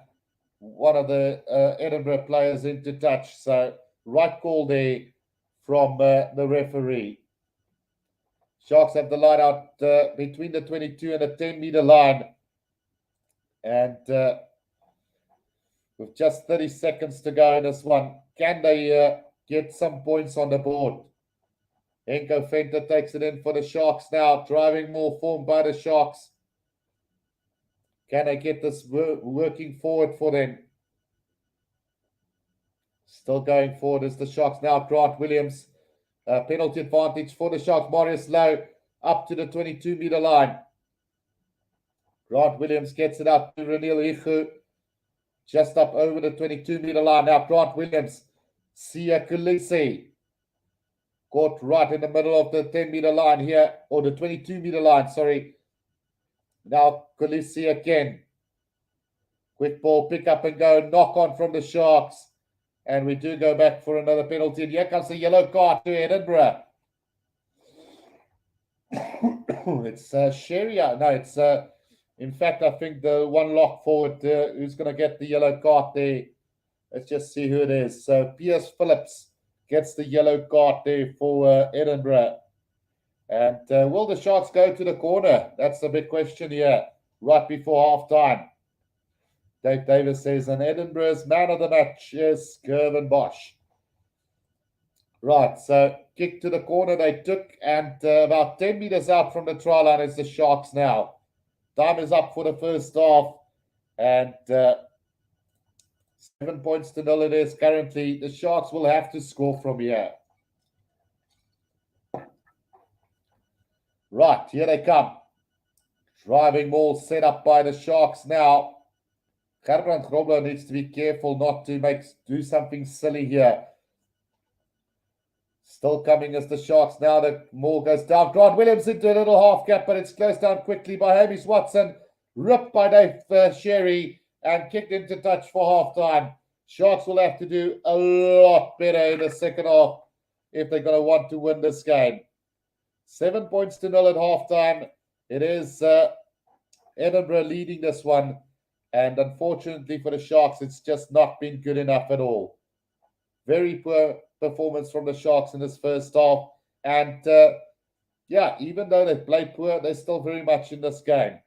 one of the Edinburgh players into touch. So right call there from the referee. Sharks have the line out between the 22 and the 10-meter line. And with just 30 seconds to go in this one, can they get some points on the board? Enko Fente takes it in for the Sharks now, driving more form by the Sharks. Can they get this working forward for them? Still going forward is the Sharks now. Grant Williams. Penalty advantage for the Sharks. Marius Lowe up to the 22-meter line. Grant Williams gets it up to Ranil Ihu. Just up over the 22-meter line. Now Grant Williams. Sia Kulisi. Caught right in the middle of the 10-meter line here. Or the 22-meter line, sorry. Now Kulisi again. Quick ball, pick up and go. Knock on from the Sharks. And we do go back for another penalty. And here comes the yellow card to Edinburgh. It's Sheria. No, it's in fact, I think the one lock forward who's going to get the yellow card there. Let's just see who it is. So Piers Phillips gets the yellow card there for Edinburgh. And will the Sharks go to the corner? That's the big question here, right before half-time. Dave Davis says, and Edinburgh's man of the match is Kevin Bosch. Right, so kick to the corner they took, and about 10 meters out from the try line is the Sharks now. Time is up for the first half, and 7 points to 0 it is currently. The Sharks will have to score from here. Right, here they come. Driving ball set up by the Sharks now. Gerbrand Grobler needs to be careful not to do something silly here. Still coming as the Sharks now. The ball goes down. Grant Williams into a little half gap, but it's closed down quickly by Hamish Watson. Ripped by Dave Sherry and kicked into touch for half-time. Sharks will have to do a lot better in the second half if they're going to want to win this game. 7 points to 0 at half-time. It is Edinburgh leading this one. And unfortunately for the Sharks, it's just not been good enough at all. Very poor performance from the Sharks in this first half. And even though they played poor, they're still very much in this game.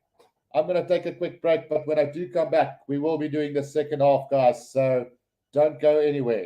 I'm going to take a quick break, but when I do come back, we will be doing the second half, guys. So don't go anywhere.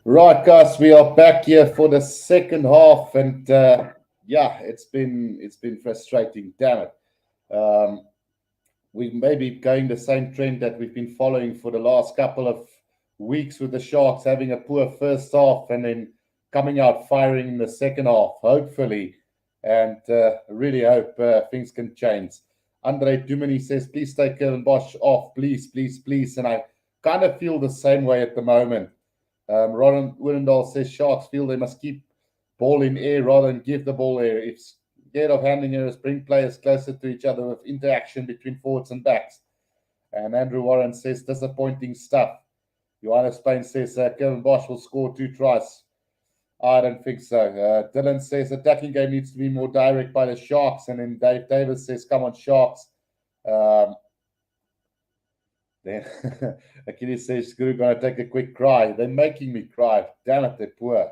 Right, guys, we are back here for the second half, and yeah, it's been frustrating. Damn it. We may be going the same trend that we've been following for the last couple of weeks with the Sharks having a poor first half and then coming out firing in the second half, hopefully. And really hope things can change. Andre Dumini says, please take Kevin Bosch off, please, please, please. And I kind of feel the same way at the moment. Ron Woodendal says, Sharks feel they must keep ball in air rather than give the ball air. If scared of handling errors, bring players closer to each other with interaction between forwards and backs. And Andrew Warren says, disappointing stuff. Johannes Payne says, Kevin Bosch will score 2 tries. I don't think so. Dylan says, attacking game needs to be more direct by the Sharks. And then Dave Davis says, come on, Sharks. Then Achilles says, Guru going to take a quick cry. They're making me cry. Damn it, they're poor.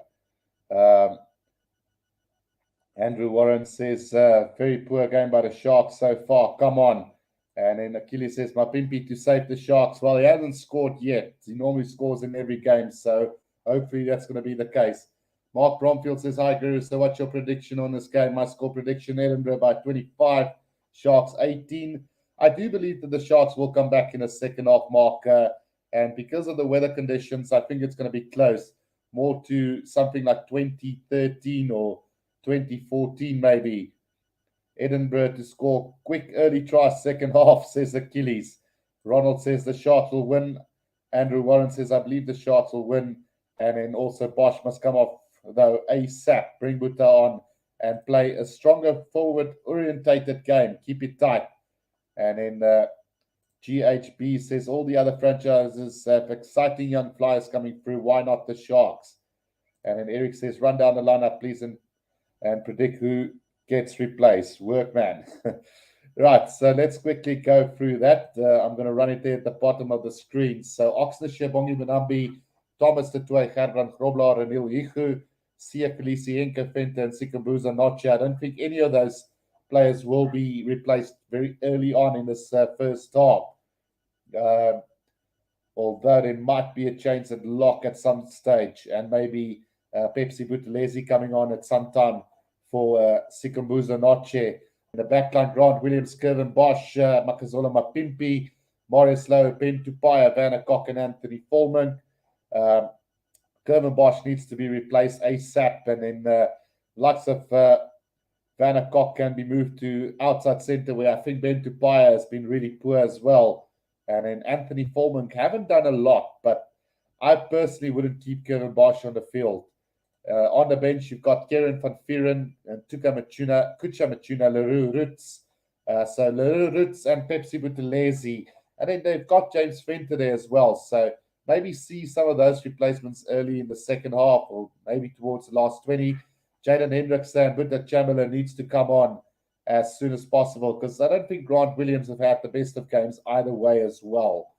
Andrew Warren says, very poor game by the Sharks so far. Come on. And then Achilles says, my pimpy to save the Sharks. Well, he hasn't scored yet. He normally scores in every game. So hopefully that's going to be the case. Mark Bromfield says, hi, Guru. So what's your prediction on this game? My score prediction, Edinburgh by 25, Sharks 18. I do believe that the Sharks will come back in a second half, Mark. And because of the weather conditions, I think it's going to be close. More to something like 2013 or 2014 maybe. Edinburgh to score quick early try second half, says Achilles. Ronald says the Sharks will win. Andrew Warren says, I believe the Sharks will win. And then also Bosch must come off, though, ASAP. Bring Buta on and play a stronger forward-orientated game. Keep it tight. And then GHB says, all the other franchises have exciting young flyers coming through. Why not the Sharks? And then Eric says, run down the lineup, please, and predict who gets replaced. Workman. Right, so let's quickly go through that. I'm going to run it there at the bottom of the screen. So Oxnard, Bongi Manambi, Thomas Tatoy, Gerbrand Grobler, Renil Hichu, Sia Kalisienko, Fenta, and Sikambuza Noche. I don't think any of those players will be replaced very early on in this first half. Although there might be a change at lock at some stage, and maybe Pepsi Buthelezi coming on at some time for Sikambuza Noche. In the backline, Grant Williams, Kevin Bosch, Makazola Mapimpi, Marius Lowe, Ben Tupaya, Vanna Cock, and Anthony Foreman. Kevin Bosch needs to be replaced ASAP, and then lots of Vanna Cock can be moved to outside centre, where I think Ben Tupaya has been really poor as well. And then Anthony Foreman haven't done a lot, but I personally wouldn't keep Kevin Bosch on the field. On the bench, you've got Kieran van Vieren and Kucha Machuna, Leroux Roots. So Leroux Roots and Pepsi Buthelezi. And then they've got James Venter there as well. So maybe see some of those replacements early in the second half, or maybe towards the last 20. Jaden Hendricks and Buta Chamberlain needs to come on as soon as possible, because I don't think Grant Williams have had the best of games either way as well.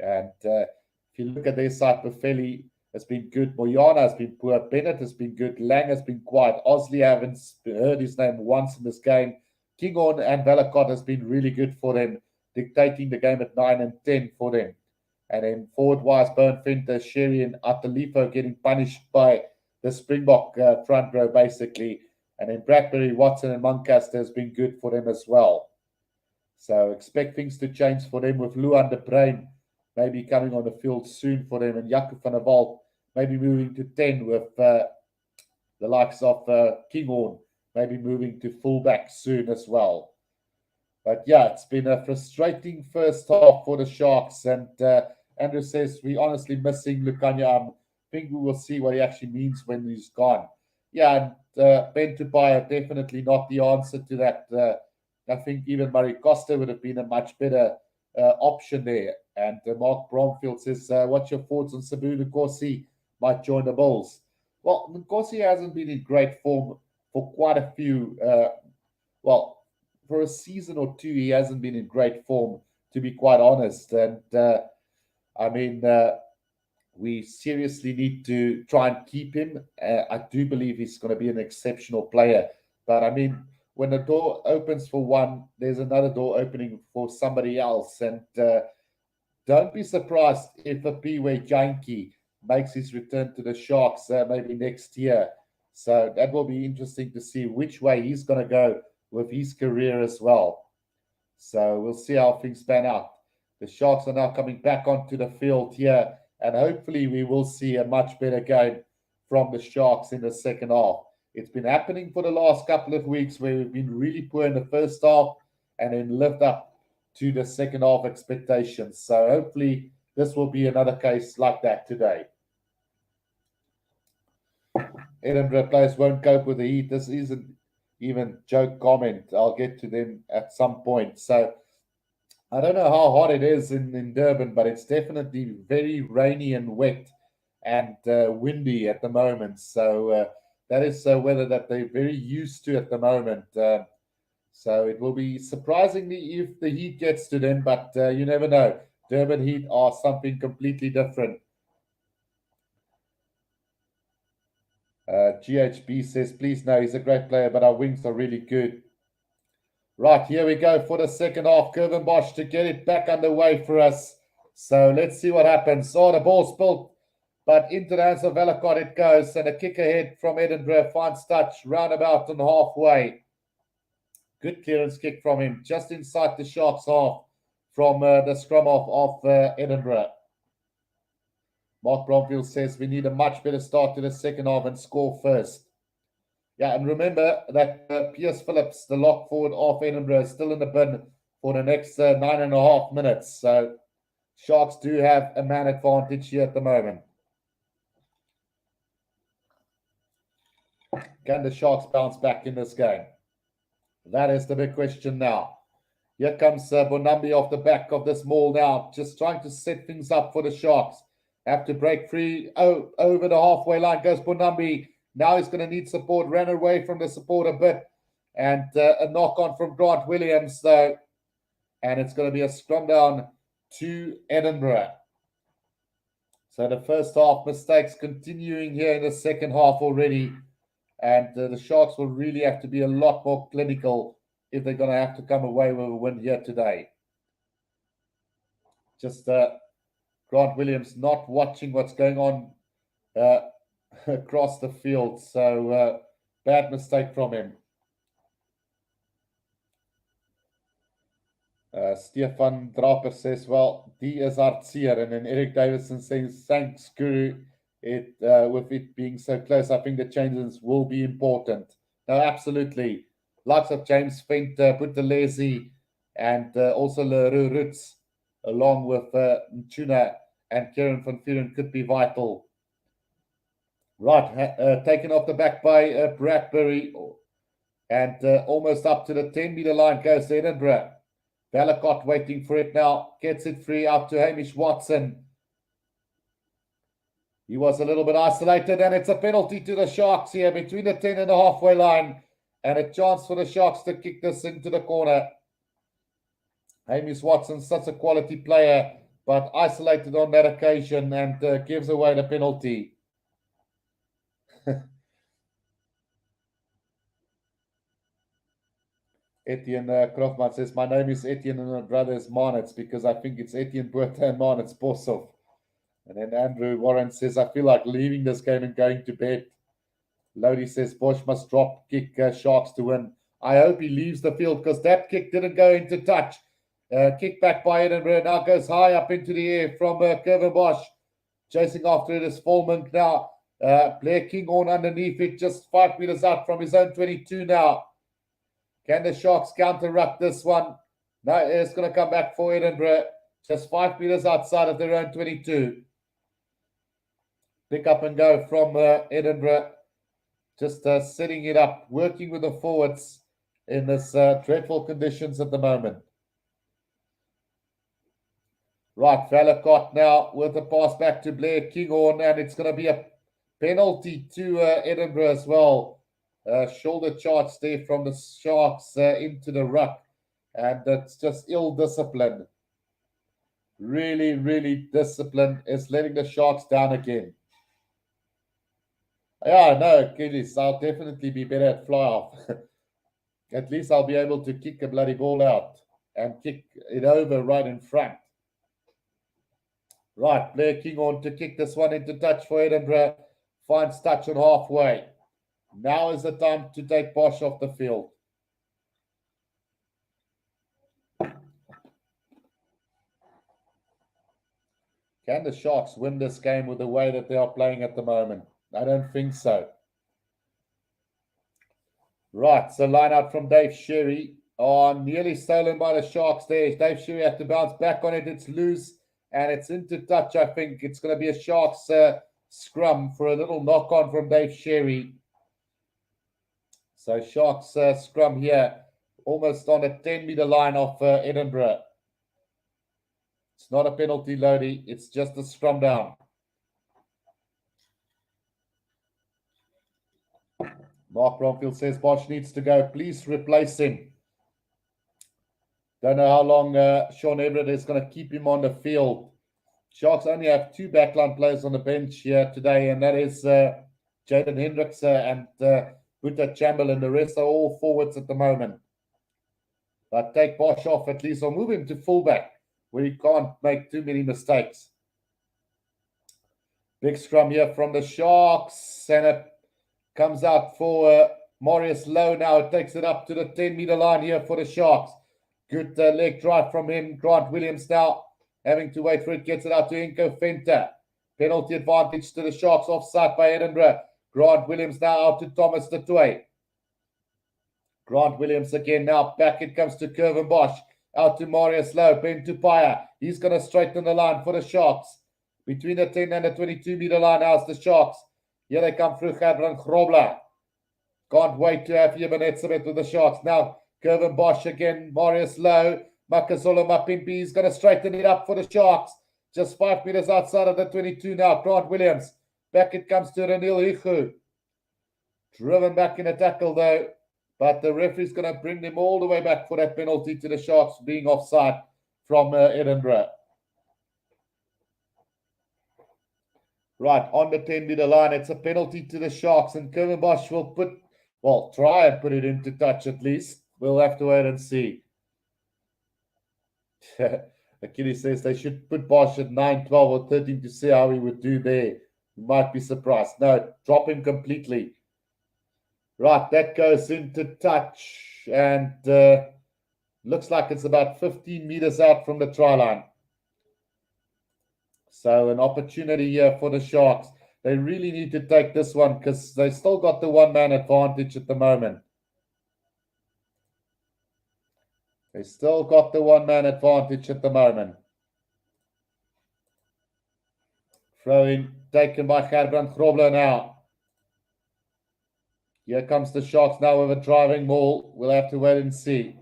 And if you look at their side, Buffelli has been good. Moyana has been poor. Bennett has been good. Lang has been quiet. Osley, I haven't heard his name once in this game. Kinghorn and Valakot has been really good for them, dictating the game at 9 and 10 for them. And then forward-wise, Bern Finter, Sherry, and Atalifo getting punished by the Springbok front row, basically. And then Bradbury, Watson, and Muncaster has been good for them as well. So expect things to change for them with Luan de Bruin maybe coming on the field soon for them, and Jakob van der Walt maybe moving to 10 with the likes of Kinghorn maybe moving to fullback soon as well. But yeah, it's been a frustrating first half for the Sharks, and Andrew says we're honestly missing Lukanya. I think we will see what he actually means when he's gone. Yeah, and Ben Tupaya definitely not the answer to that. I think even Murray Costa would have been a much better option there. And Mark Bromfield says, what's your thoughts on Sabu Nkosi might join the Bulls? Well, Nkosi hasn't been in great form for quite a few, for a season or two, he hasn't been in great form, to be quite honest. And we seriously need to try and keep him. I do believe he's going to be an exceptional player. But I mean, when a door opens for one, there's another door opening for somebody else. And don't be surprised if a Piwe Janky makes his return to the Sharks maybe next year. So that will be interesting to see which way he's going to go with his career as well. So we'll see how things pan out. The Sharks are now coming back onto the field here, and hopefully we will see a much better game from the Sharks in the second half. It's been happening for the last couple of weeks where we've been really poor in the first half and then lived up to the second half expectations. So hopefully this will be another case like that today. Edinburgh players won't cope with the heat. This isn't even joke comment. I'll get to them at some point. So I don't know how hot it is in Durban, but it's definitely very rainy and wet and windy at the moment. So that is weather that they're very used to at the moment. So it will be surprisingly if the heat gets to them, but you never know. Durban heat are something completely different. GHB says, please no, he's a great player, but our wings are really good. Right, here we go for the second half. Kirvenbosch to get it back underway for us. So let's see what happens. Oh, the ball spilled, but into the hands of Velikot it goes. And a kick ahead from Edinburgh finds touch roundabout and halfway. Good clearance kick from him, just inside the Sharks half from the scrum half of Edinburgh. Mark Bromfield says we need a much better start to the second half and score first. Yeah, and remember that Piers Phillips, the lock forward of Edinburgh, is still in the bin for the next 9.5 minutes. So Sharks do have a man advantage here at the moment. Can the Sharks bounce back in this game? That is the big question now. Here comes Bonambi off the back of this maul now, just trying to set things up for the Sharks. Have to break free. Oh, over the halfway line goes Bonambi. Now he's going to need support. Ran away from the support a bit. And a knock on from Grant Williams, though. And it's going to be a scrum down to Edinburgh. So the first half mistakes continuing here in the second half already. And the Sharks will really have to be a lot more clinical if they're going to have to come away with a win here today. Just Grant Williams not watching what's going on across the field. So bad mistake from him. Stefan Draper says, well, die is hartseer. And then Eric Davison says, thanks, Guru. With it being so close, I think the changes will be important. No, absolutely. Lots of James Fent, Buthelezi, and also Leroux Roots, along with Mtuna and Kieran van Vuren could be vital. Right, taken off the back by Bradbury, and almost up to the 10-meter line goes to Edinburgh. Velikot waiting for it now, gets it free out to Hamish Watson. He was a little bit isolated, and it's a penalty to the Sharks here between the 10 and the halfway line, and a chance for the Sharks to kick this into the corner. Hamish Watson, such a quality player, but isolated on that occasion and gives away the penalty. Etienne Krofman says, my name is Etienne and my brother is Marnitz because I think it's Etienne Buerta and Marnitz Bosov. And then Andrew Warren says, I feel like leaving this game and going to bed. Lodi says, Bosch must drop kick Sharks to win. I hope he leaves the field because that kick didn't go into touch. Kick back by Edinburgh now goes high up into the air from Kirvenbosch. Chasing after it is Volmink now. Blair Kinghorn underneath it, just 5 meters out from his own 22 now. Can the Sharks counter-ruck this one? No, it's going to come back for Edinburgh. Just 5 meters outside of their own 22. Pick up and go from Edinburgh. Just setting it up, working with the forwards in this dreadful conditions at the moment. Right, Velikot now with the pass back to Blair Kinghorn, and it's going to be a penalty to Edinburgh as well. Shoulder charge there from the Sharks into the ruck, and that's just ill discipline. Really, really disciplined. Is letting the Sharks down again. Yeah, no, Kiddies, I'll definitely be better at fly off. At least I'll be able to kick a bloody ball out and kick it over right in front. Right, Blair Kinghorn to kick this one into touch for Edinburgh. Finds touch on halfway. Now is the time to take Bosch off the field. Can the Sharks win this game with the way that they are playing at the moment? I don't think so. Right, so line out from Dave Sherry. Oh, nearly stolen by the Sharks there. Dave Sherry had to bounce back on it. It's loose and it's into touch. I think it's going to be a Sharks scrum for a little knock on from Dave Sherry. So Sharks scrum here, almost on a 10-meter line off Edinburgh. It's not a penalty, Lodi. It's just a scrum down. Mark Bromfield says Bosch needs to go. Please replace him. Don't know how long Sean Everett is going to keep him on the field. Sharks only have 2 backline players on the bench here today, and that is Jaden Hendricks and Buta Chamberlain. The rest are all forwards at the moment. But take Bosch off at least, or move him to fullback, where he can't make too many mistakes. Big scrum here from the Sharks, and it comes out for Marius Lowe now. It takes it up to the 10-meter line here for the Sharks. Good leg drive from him. Grant Williams now having to wait for it. Gets it out to Inko Fenter. Penalty advantage to the Sharks, offside by Edinburgh. Grant Williams now out to Thomas Tatoy. Grant Williams again now. Back it comes to Curvin Bosch. Out to Marius Lowe. Ben Tupaya. He's going to straighten the line for the Sharks. Between the 10 and the 22-meter line, how's the Sharks? Here they come through Gabran Grobler. Can't wait to have Yemenetsabet with the Sharks. Now, Curvin Bosch again. Marius Lowe. Makazolo Mapimpi. He's going to straighten it up for the Sharks. Just 5 meters outside of the 22 now. Grant Williams. Back it comes to Ranil Hiku. Driven back in a tackle though. But the referee's going to bring them all the way back for that penalty to the Sharks being offside from Edinburgh. Right, on the 10-meter line, it's a penalty to the Sharks, and Curvin Bosch will try and put it into touch at least. We'll have to wait and see. Achilles says they should put Bosch at 9, 12, or 13 to see how he would do there. You might be surprised. No, drop him completely. Right, that goes into touch, and looks like it's about 15 meters out from the try line. So an opportunity here for the Sharks. They really need to take this one because they still got the one-man advantage at the moment. They still got the one-man advantage at the moment. Throw in taken by Gerbrand Grobler now. Here comes the Sharks now with a driving maul. We'll have to wait and see.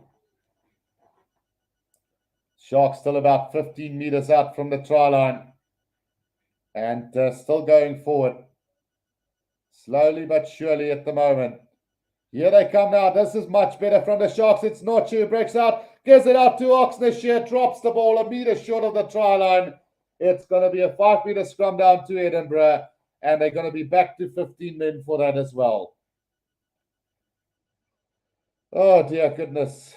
Sharks still about 15 meters out from the try line. And still going forward. Slowly but surely at the moment. Here they come now. This is much better from the Sharks. It's Notch who breaks out. Gives it out to Oxnashire. Drops the ball a meter short of the try line. It's going to be a 5-meter scrum down to Edinburgh. And they're going to be back to 15 men for that as well. Oh, dear goodness.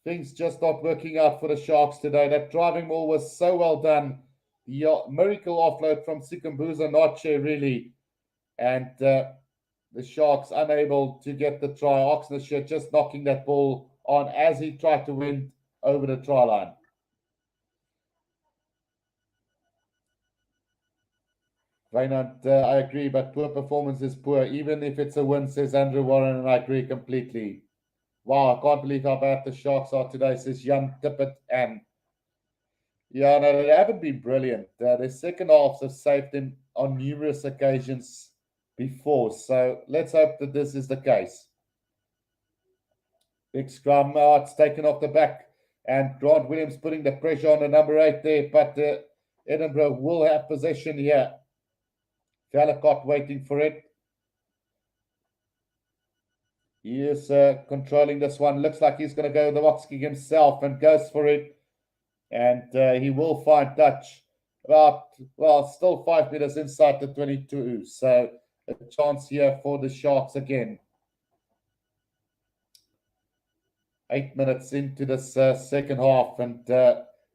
Things just not working out for the Sharks today. That driving maul was so well done. The miracle offload from Sikambuza Noche, really. And the Sharks unable to get the try. Oxnashire just knocking that ball on as he tried to win over the try line. Vaynant, I agree, but poor performance is poor. Even if it's a win, says Andrew Warren, and I agree completely. Wow, I can't believe how bad the Sharks are today, says Jan Tippett. And yeah, no, they haven't been brilliant. Their second halves have saved them on numerous occasions before. So let's hope that this is the case. Big scrum. Oh, it's taken off the back. And Grant Williams putting the pressure on the number 8 there. But Edinburgh will have possession here. Valacott waiting for it. He is controlling this one. Looks like he's going to go the box kick himself and goes for it. And he will find touch. Still 5 meters inside the 22. So a chance here for the Sharks again. 8 minutes into this second half. And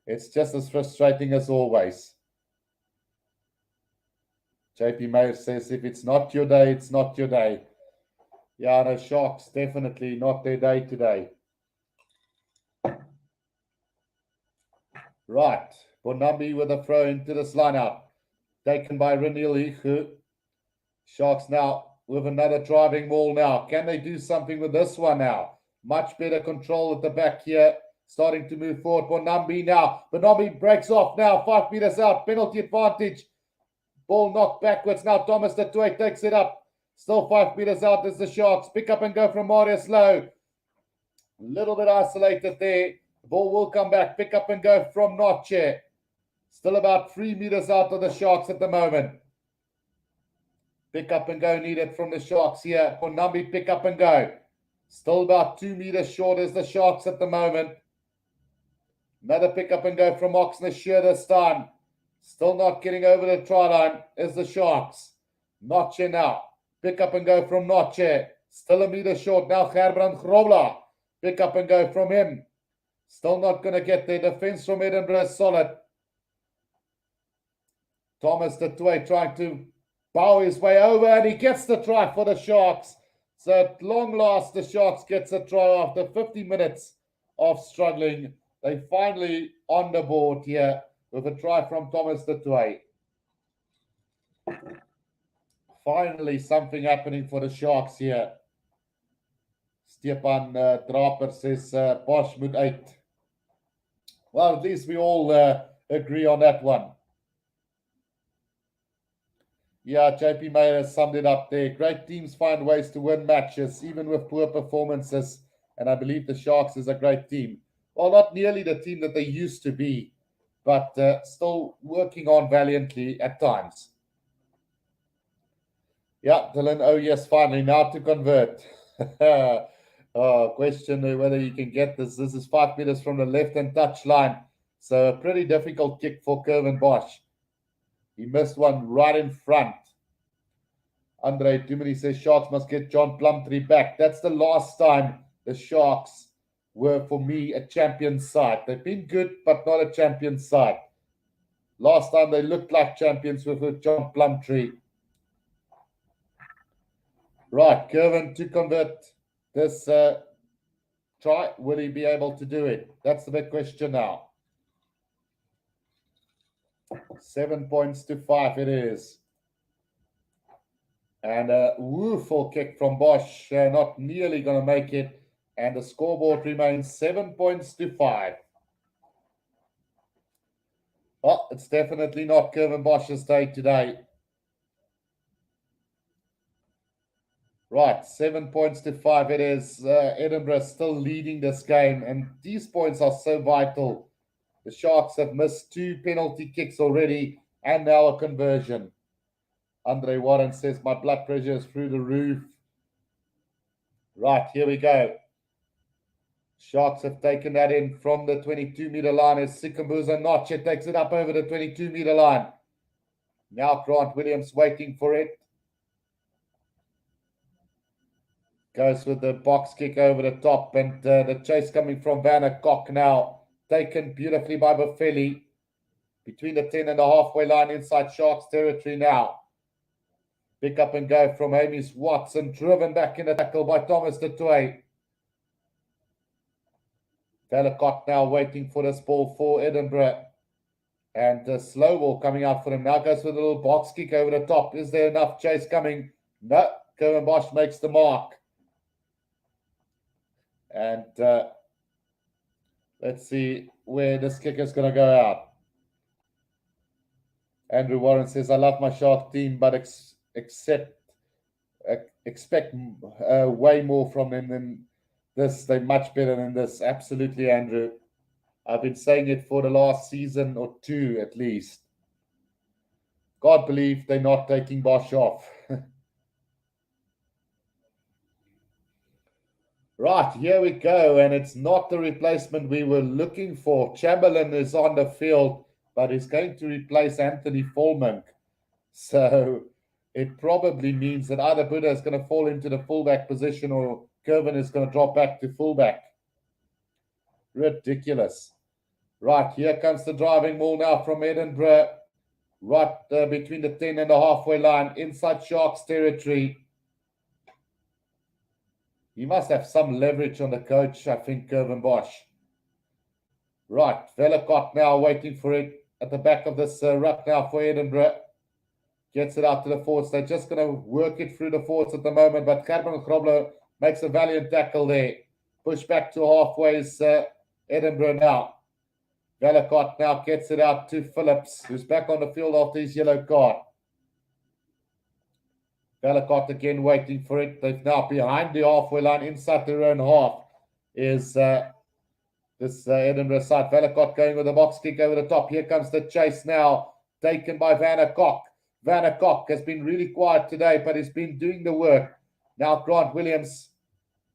it's just as frustrating as always. JP Mayer says, if it's not your day, it's not your day. Yeah, the Sharks, definitely not their day today. Right. Bonambi with a throw into this lineup. Taken by Renil Hiku. Sharks now with another driving ball now. Can they do something with this one now? Much better control at the back here. Starting to move forward. Bonambi now. Bonambi breaks off now. 5 meters out. Penalty advantage. Ball knocked backwards. Now Thomas du Toit takes it up. Still 5 meters out as the Sharks. Pick up and go from Marius Low. A little bit isolated there. The ball will come back. Pick up and go from Notche. Still about 3 meters out of the Sharks at the moment. Pick up and go needed from the Sharks here. Bonambi, pick up and go. Still about 2 meters short as the Sharks at the moment. Another pick up and go from Oxnashire this time. Still not getting over the try line is the Sharks. Notche now. Pick up and go from Notche. Still a meter short now. Gerbrand Grobler. Pick up and go from him. Still not going to get there. Defense from Edinburgh is solid. Thomas du Toit trying to bow his way over, and he gets the try for the Sharks. So at long last, the Sharks gets a try after 50 minutes of struggling. They finally on the board here with a try from Thomas du Toit. Finally, something happening for the Sharks here. Stefan Draper says Bosch moet uit. Well, at least we all agree on that one. Yeah, JP Mayer has summed it up there. Great teams find ways to win matches, even with poor performances. And I believe the Sharks is a great team. Well, not nearly the team that they used to be, but still working on valiantly at times. Yeah, Dylan, oh yes, finally, now to convert. Question whether you can get this. This is 5 meters from the left-hand touch line. So a pretty difficult kick for Kevin Bosch. He missed one right in front. Andre Dumini says Sharks must get John Plumtree back. That's the last time the Sharks were, for me, a champion side. They've been good, but not a champion side. Last time they looked like champions with John Plumtree. Right, Kevin to convert this try. Will he be able to do it? That's the big question now. 7 points to 5 it is. And a woeful kick from Bosch, not nearly going to make it. And the scoreboard remains 7 points to 5. Well, it's definitely not Kevin Bosch's day today. Right, 7 points to 5 it is. Edinburgh still leading this game. And these points are so vital. The Sharks have missed 2 penalty kicks already and now a conversion. Andre Warren says, my blood pressure is through the roof. Right, here we go. Sharks have taken that in from the 22-meter line as Sikambuza Notche takes it up over the 22-meter line. Now Grant Williams waiting for it. Goes with the box kick over the top, and the chase coming from Vanna Koch now. Taken beautifully by Buffelli. Between the 10 and the halfway line inside Sharks territory now. Pick up and go from Hamish Watson. Driven back in the tackle by Thomas du Toit. Talcott now waiting for this ball for Edinburgh. And a slow ball coming out for him. Now goes with a little box kick over the top. Is there enough chase coming? No. Kevin Bosch makes the mark. And let's see where this kick is going to go out. Andrew Warren says, I love my Shark team, but expect way more from them than this. They're much better than this. Absolutely, Andrew. I've been saying it for the last season or 2 at least. God believe they're not taking Bosch off. Right, here we go, and it's not the replacement we were looking for. Chamberlain is on the field, but he's going to replace Anthony Fulmink. So it probably means that either Buddha is going to fall into the fullback position or Kervin is going to drop back to fullback. Ridiculous. Right, here comes the driving ball now from Edinburgh. right between the 10 and the halfway line, inside Sharks territory. He must have some leverage on the coach, I think, Curvin Bosch. Right, Velikot now waiting for it at the back of this ruck now for Edinburgh. Gets it out to the forwards. They're just going to work it through the forwards at the moment, but Gerben Grobler makes a valiant tackle there. Push back to halfway's Edinburgh now. Velikot now gets it out to Phillips, who's back on the field after his yellow card. Velikot again waiting for it. They're now behind the halfway line, inside their own half, is this Edinburgh side. Velikot going with a box kick over the top. Here comes the chase now, taken by Vanna Kok. Vanna Kok has been really quiet today, but he's been doing the work. Now Grant Williams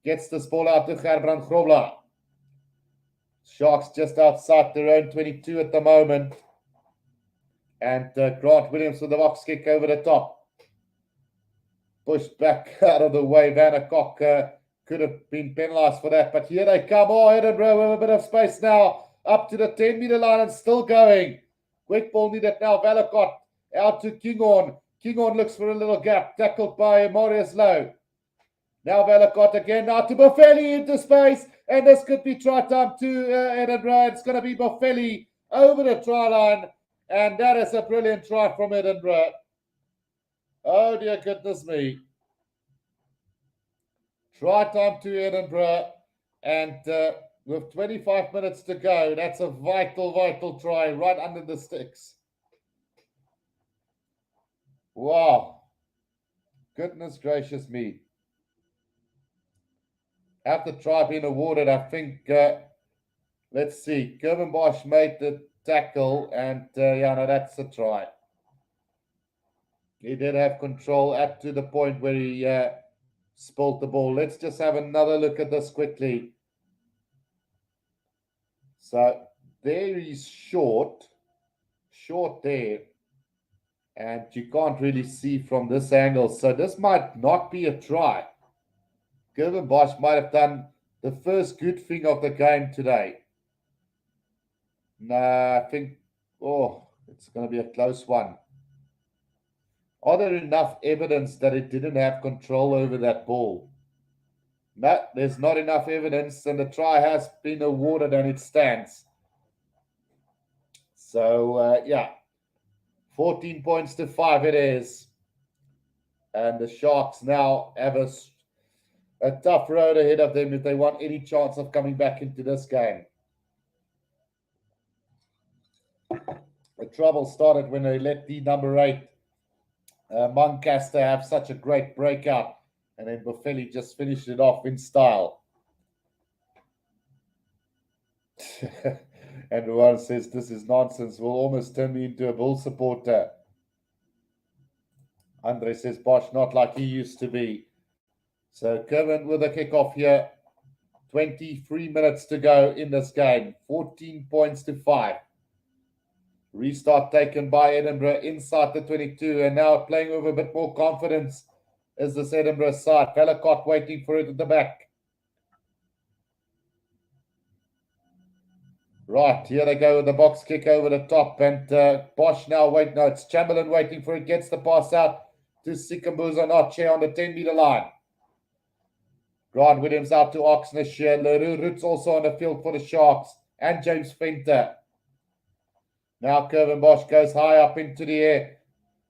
gets this ball out to Gerbrand Grobler. Sharks just outside their own 22 at the moment. And Grant Williams with the box kick over the top. Pushed back out of the way. Vanna Kok could have been penalised for that. But here they come. Oh, Edinburgh with a bit of space now. Up to the 10-metre line and still going. Quick ball needed now. Velikot out to Kinghorn. Kinghorn looks for a little gap. Tackled by Marius Lowe. Now Velikot again. Now to Boffelli into space. And this could be try time to Edinburgh. It's going to be Boffelli over the try line. And that is a brilliant try from Edinburgh. Oh, dear goodness me. Try time to Edinburgh. And with 25 minutes to go, that's a vital, vital try right under the sticks. Wow. Goodness gracious me. Have the try been awarded, I think, let's see. Curvin Bosch made the tackle, and yeah, no, that's a try. He did have control up to the point where he spilled the ball. Let's just have another look at this quickly. So there he's short there. And you can't really see from this angle. So this might not be a try. Curvin Bosch might have done the first good thing of the game today. No, I think, it's going to be a close one. Are there enough evidence that it didn't have control over that ball? No, there's not enough evidence, and the try has been awarded and it stands. So, yeah, 14 points to 5 it is. And the Sharks now have a tough road ahead of them if they want any chance of coming back into this game. The trouble started when they let the number 8, Moncaster, have such a great breakout. And then Boffelli just finished it off in style. And one says, this is nonsense. Will almost turn me into a Bull supporter. Andre says, Bosch, not like he used to be. So Curvin with a kickoff here. 23 minutes to go in this game. 14 points to 5. Restart taken by Edinburgh inside the 22. And now playing with a bit more confidence is this Edinburgh side. Velikot waiting for it at the back. Right, here they go with the box kick over the top. And Bosch now it's Chamberlain waiting for it. Gets the pass out to Sikambuza Noche on the 10-metre line. Grant Williams out to Oxnish. Leroux Roots also on the field for the Sharks. And James Fenter. Now Curvin Bosch goes high up into the air.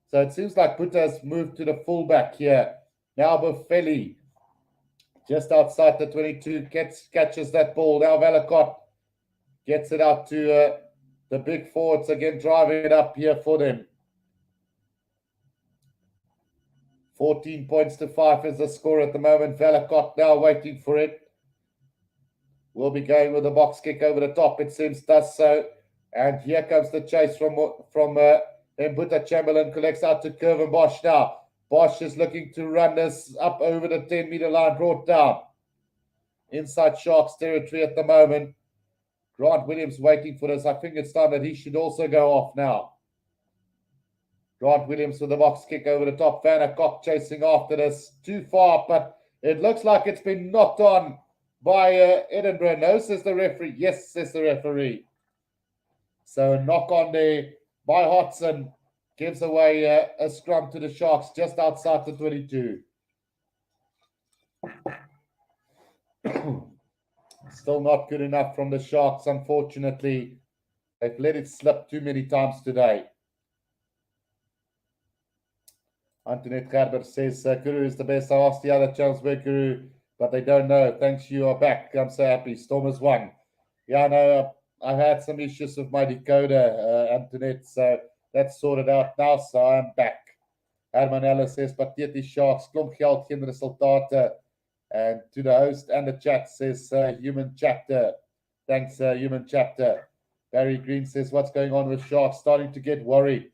So it seems like Buta has moved to the fullback here. Now Boffelli just outside the 22 catches that ball. Now Velikot gets it out to the big forwards again, driving it up here for them. 14 points to 5 is the score at the moment. Velikot now waiting for it. Will be going with a box kick over the top. It seems does so. And here comes the chase from Mbuta. Chamberlain collects out to Curvin Bosch now. Bosch is looking to run this up over the 10-metre line, brought down. Inside Sharks territory at the moment. Grant Williams waiting for this. I think it's time that he should also go off now. Grant Williams with the box kick over the top. Vanna Kok chasing after this. Too far, but it looks like it's been knocked on by Edinburgh. No, says the referee. Yes, says the referee. So a knock on there by Hodson. gives away a scrum to the Sharks just outside the 22. Still not good enough from the Sharks, unfortunately. They've let it slip too many times today. Antoinette Gerber says, Guru is the best. I asked the other channels where Guru, but they don't know. Thanks, you are back. I'm so happy. Stormers won. Yeah, I know. I've had some issues with my decoder, Antoinette, so that's sorted out now, so I'm back. Herman Ellis says, Pathetic Sharks, klomp geld, geen resultate. And to the host and the chat says, Human Chapter. Thanks, Human Chapter. Barry Green says, what's going on with Sharks? Starting to get worried.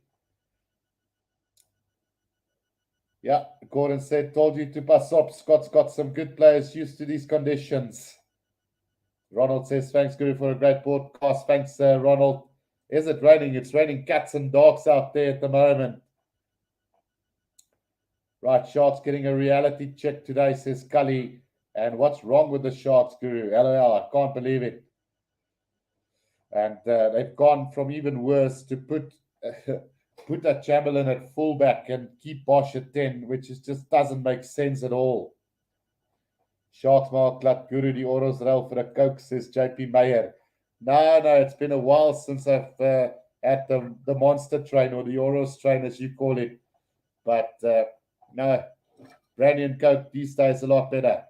Yeah, Gordon said, told you to pass up. Scott's got some good players used to these conditions. Ronald says, thanks, Guru, for a great broadcast. Thanks, Ronald. Is it raining? It's raining cats and dogs out there at the moment. Right, Sharks getting a reality check today, says Cully. And what's wrong with the Sharks, Guru? LOL, I can't believe it. And they've gone from even worse to put that Chamberlain at fullback and keep Bosch at 10, which just doesn't make sense at all. Sharks maak glad Guru die oros ruil vir 'n Coke, says JP Meyer. No, it's been a while since I've had the monster train or the oros train, as you call it. But no, brandy and Coke these days a lot better.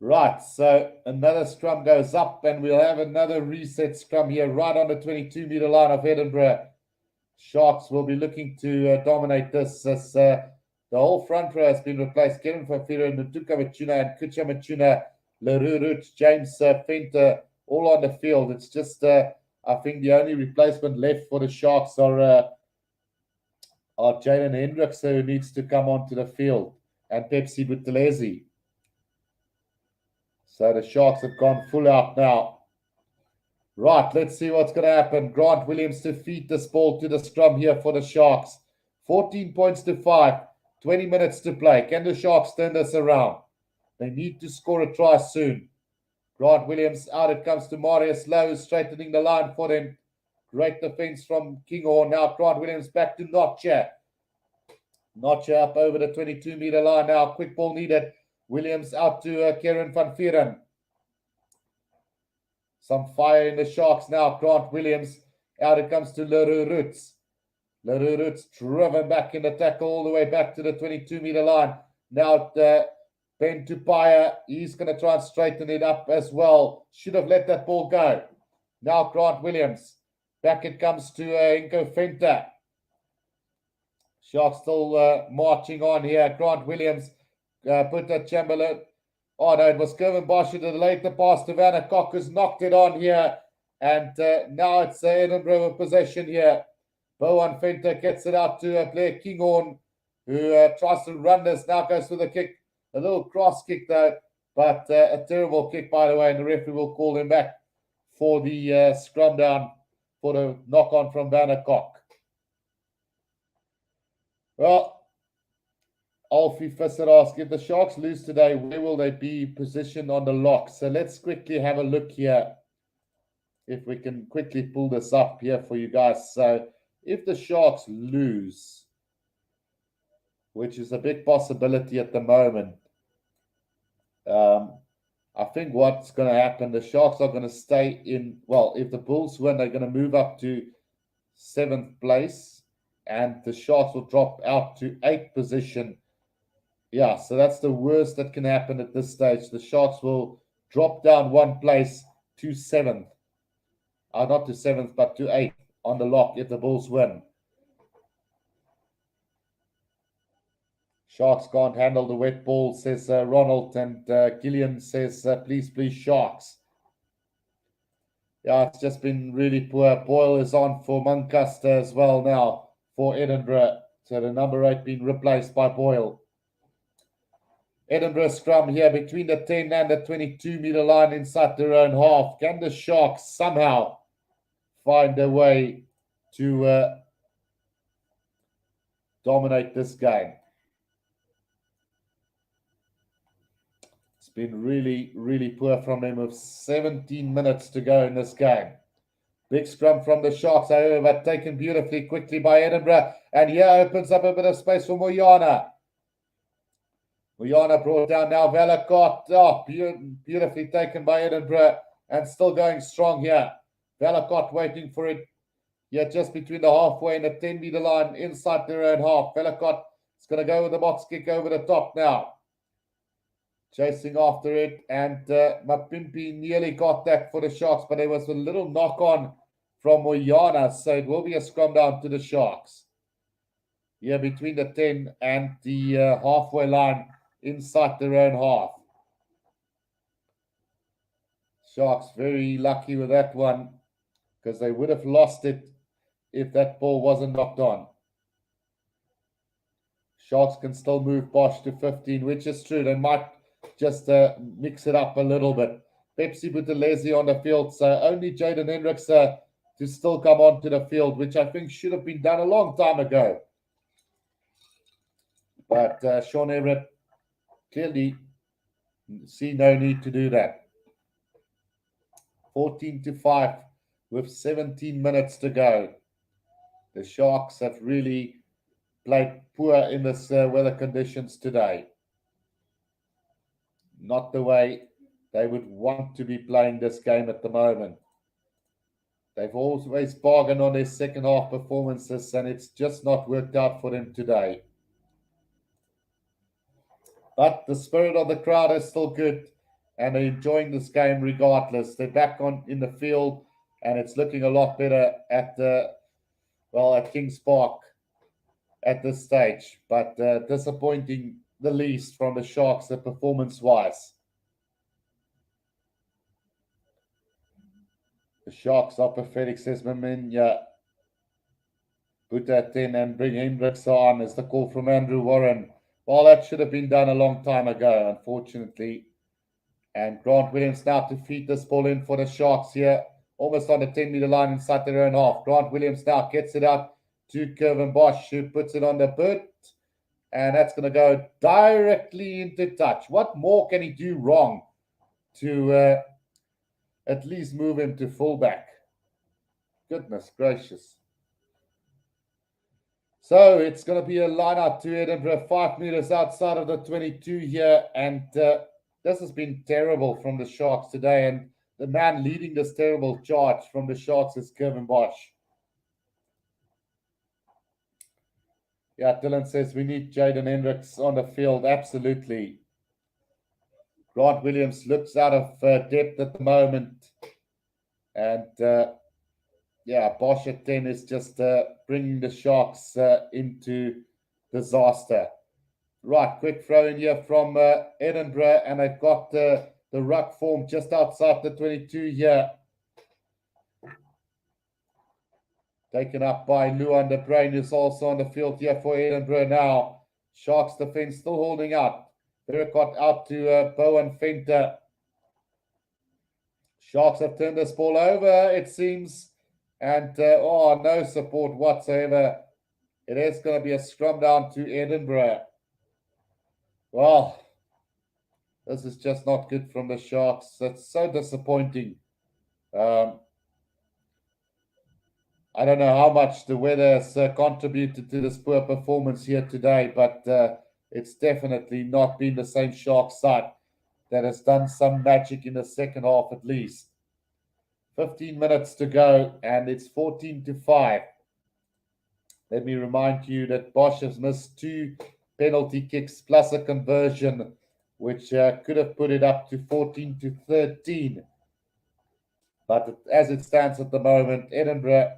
Right, so another scrum goes up, and we'll have another reset scrum here right on the 22-meter line of Edinburgh. Sharks will be looking to dominate this as the whole front row has been replaced. Kevin Fafira, Nutuka Machuna, and Kucha Machuna, Lerurut, James Fenter, all on the field. It's just, I think, the only replacement left for the Sharks are Jaden Hendricks, who needs to come onto the field, and Pepsi Buthelezi. So the Sharks have gone full out now. Right, let's see what's going to happen. Grant Williams to feed this ball to the scrum here for the Sharks. 14 points to 5. 20 minutes to play. Can the Sharks turn this around? They need to score a try soon. Grant Williams out. It comes to Marius Lowe, straightening the line for them. Great defense from Kinghorn. Now Grant Williams back to Notcher. Notcher up over the 22-meter line now. Quick ball needed. Williams out to Kieran van Vieren. Some fire in the Sharks now. Grant Williams out. It comes to Leroux Roots. Leroux Roots driven back in the tackle all the way back to the 22-meter line. Now Ben Tupaya. He's going to try and straighten it up as well. Should have let that ball go. Now Grant Williams. Back it comes to Inko Fenter. Sharks still marching on here. Grant Williams. Put that Chamberlain. Oh no, it was Kevin Bosch who delayed the pass to Vanna Cock, who's knocked it on here. And now it's Edinburgh with possession here. Bowen Fenter gets it out to Blair Kinghorn, who tries to run this. Now goes for the kick. A little cross kick though, but a terrible kick by the way. And the referee will call him back for the scrum down for the knock on from Vanna Cock. Well, Alfie Fisser asks, if the Sharks lose today, where will they be positioned on the lock? So let's quickly have a look here. If we can quickly pull this up here for you guys. So if the Sharks lose, which is a big possibility at the moment, I think what's going to happen, the Sharks are going to stay in, well, if the Bulls win, they're going to move up to 7th place, and the Sharks will drop out to 8th position. Yeah, so that's the worst that can happen at this stage. The Sharks will drop down one place to 7th. Not to 7th, but to 8th on the lock if the Bulls win. Sharks can't handle the wet ball, says Ronald. And Gillian says, please, Sharks. Yeah, it's just been really poor. Boyle is on for Muncaster as well now for Edinburgh. So the number 8 being replaced by Boyle. Edinburgh scrum here between the 10 and the 22-meter line inside their own half. Can the Sharks somehow find a way to dominate this game? It's been really, really poor from them with 17 minutes to go in this game. Big scrum from the Sharks, however, taken beautifully quickly by Edinburgh. And here opens up a bit of space for Moyana. Moyana brought down now Valakot. Oh, beautifully taken by Edinburgh and still going strong here. Valakot waiting for it. Yeah, just between the halfway and the 10-meter line inside their own half. Valakot is going to go with the box kick over the top now. Chasing after it, and Mapimpi nearly got that for the Sharks, but there was a little knock-on from Moyana, so it will be a scrum down to the Sharks. Yeah, between the 10 and the halfway line inside their own half. Sharks very lucky with that one because they would have lost it if that ball wasn't knocked on. Sharks can still move Bosch to 15, which is true. They might just mix it up a little bit. Pepsi Buthelezi on the field, so only Jaden Hendricks to still come onto the field, which I think should have been done a long time ago. But Sean Everett clearly see no need to do that. 14-5 with 17 minutes to go. The Sharks have really played poor in this weather conditions today. Not the way they would want to be playing this game at the moment. They've always bargained on their second half performances, and it's just not worked out for them today. But the spirit of the crowd is still good, and they're enjoying this game regardless. They're back in the field, and it's looking a lot better at Kings Park at this stage. But disappointing the least from the Sharks, the performance-wise. The Sharks are pathetic, says Maminya. Put that in and bring Hendricks on, is the call from Andrew Warren. Well, that should have been done a long time ago, unfortunately. And Grant Williams now to feed this ball in for the Sharks here, almost on the 10-meter line inside their own half. Grant Williams now gets it out to Kevin Bosch, who puts it on the boot. And that's going to go directly into touch. What more can he do wrong to at least move him to fullback? Goodness gracious. So it's going to be a line out to Edinburgh, 5 meters outside of the 22 here. And this has been terrible from the Sharks today. And the man leading this terrible charge from the Sharks is Kevin Bosch. Yeah, Dylan says we need Jaden Hendricks on the field. Absolutely. Grant Williams looks out of depth at the moment. And Bosch at 10 is just bringing the Sharks into disaster. Right, quick throw in here from Edinburgh. And they've got the ruck form just outside the 22 here. Taken up by Luan de Bruin, who's also on the field here for Edinburgh now. Sharks defense still holding out. Vericott out to Bowen Fenter. Sharks have turned this ball over, it seems. And, no support whatsoever. It is going to be a scrum down to Edinburgh. Well, this is just not good from the Sharks. That's so disappointing. I don't know how much the weather has contributed to this poor performance here today, but it's definitely not been the same Sharks side that has done some magic in the second half at least. 15 minutes to go, and it's 14-5. Let me remind you that Bosch has missed 2 penalty kicks plus a conversion, which could have put it up to 14-13. But as it stands at the moment, Edinburgh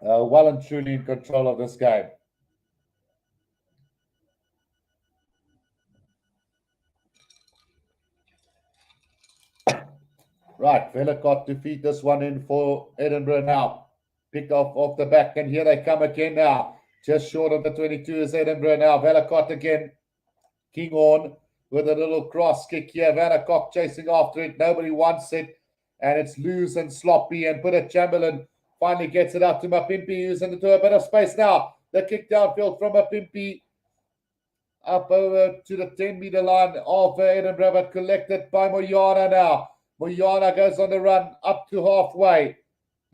well and truly in control of this game. Right, Vellicott to feed this one in for Edinburgh now. Pick off the back, and here they come again now. Just short of the 22 is Edinburgh now. Vellicott again. Kinghorn with a little cross kick here. Vandercock chasing after it. Nobody wants it. And it's loose and sloppy. And Peter Chamberlain finally gets it out to Mapimpi, who's into a bit of space now. The kick downfield from Mapimpi up over to the 10-meter line of Edinburgh, but collected by Moyana now. Moyana goes on the run up to halfway.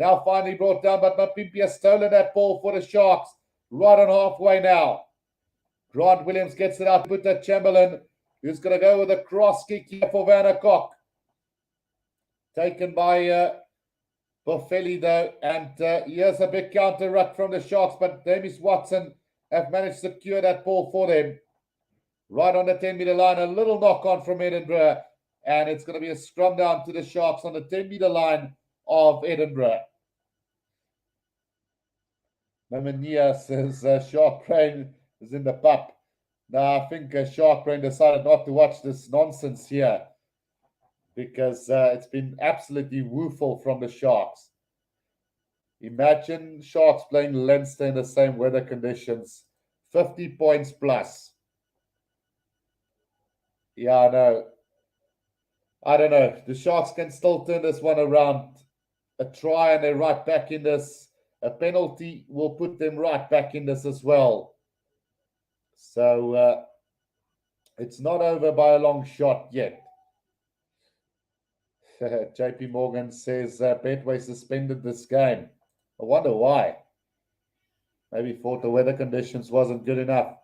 Now finally brought down, but Mapimpi has stolen that ball for the Sharks. Right on halfway now. Grant Williams gets it out to put that Chamberlain, who's going to go with a cross kick here for Vandercock. Taken by Boffelli though, and here's a big counter ruck from the Sharks, but James Watson have managed to secure that ball for them. Right on the 10-meter line, a little knock on from Edinburgh, and it's going to be a scrum down to the Sharks on the 10-meter line of Edinburgh. Mamania says Shark Brain is in the pup. Now, I think Shark Brain decided not to watch this nonsense here because it's been absolutely woeful from the Sharks. Imagine Sharks playing Leinster in the same weather conditions. 50 points plus. Yeah, no. I don't know. The Sharks can still turn this one around. A try and they're right back in this. A penalty will put them right back in this as well. So it's not over by a long shot yet. JP Morgan says Betway suspended this game. I wonder why. Maybe thought the weather conditions wasn't good enough.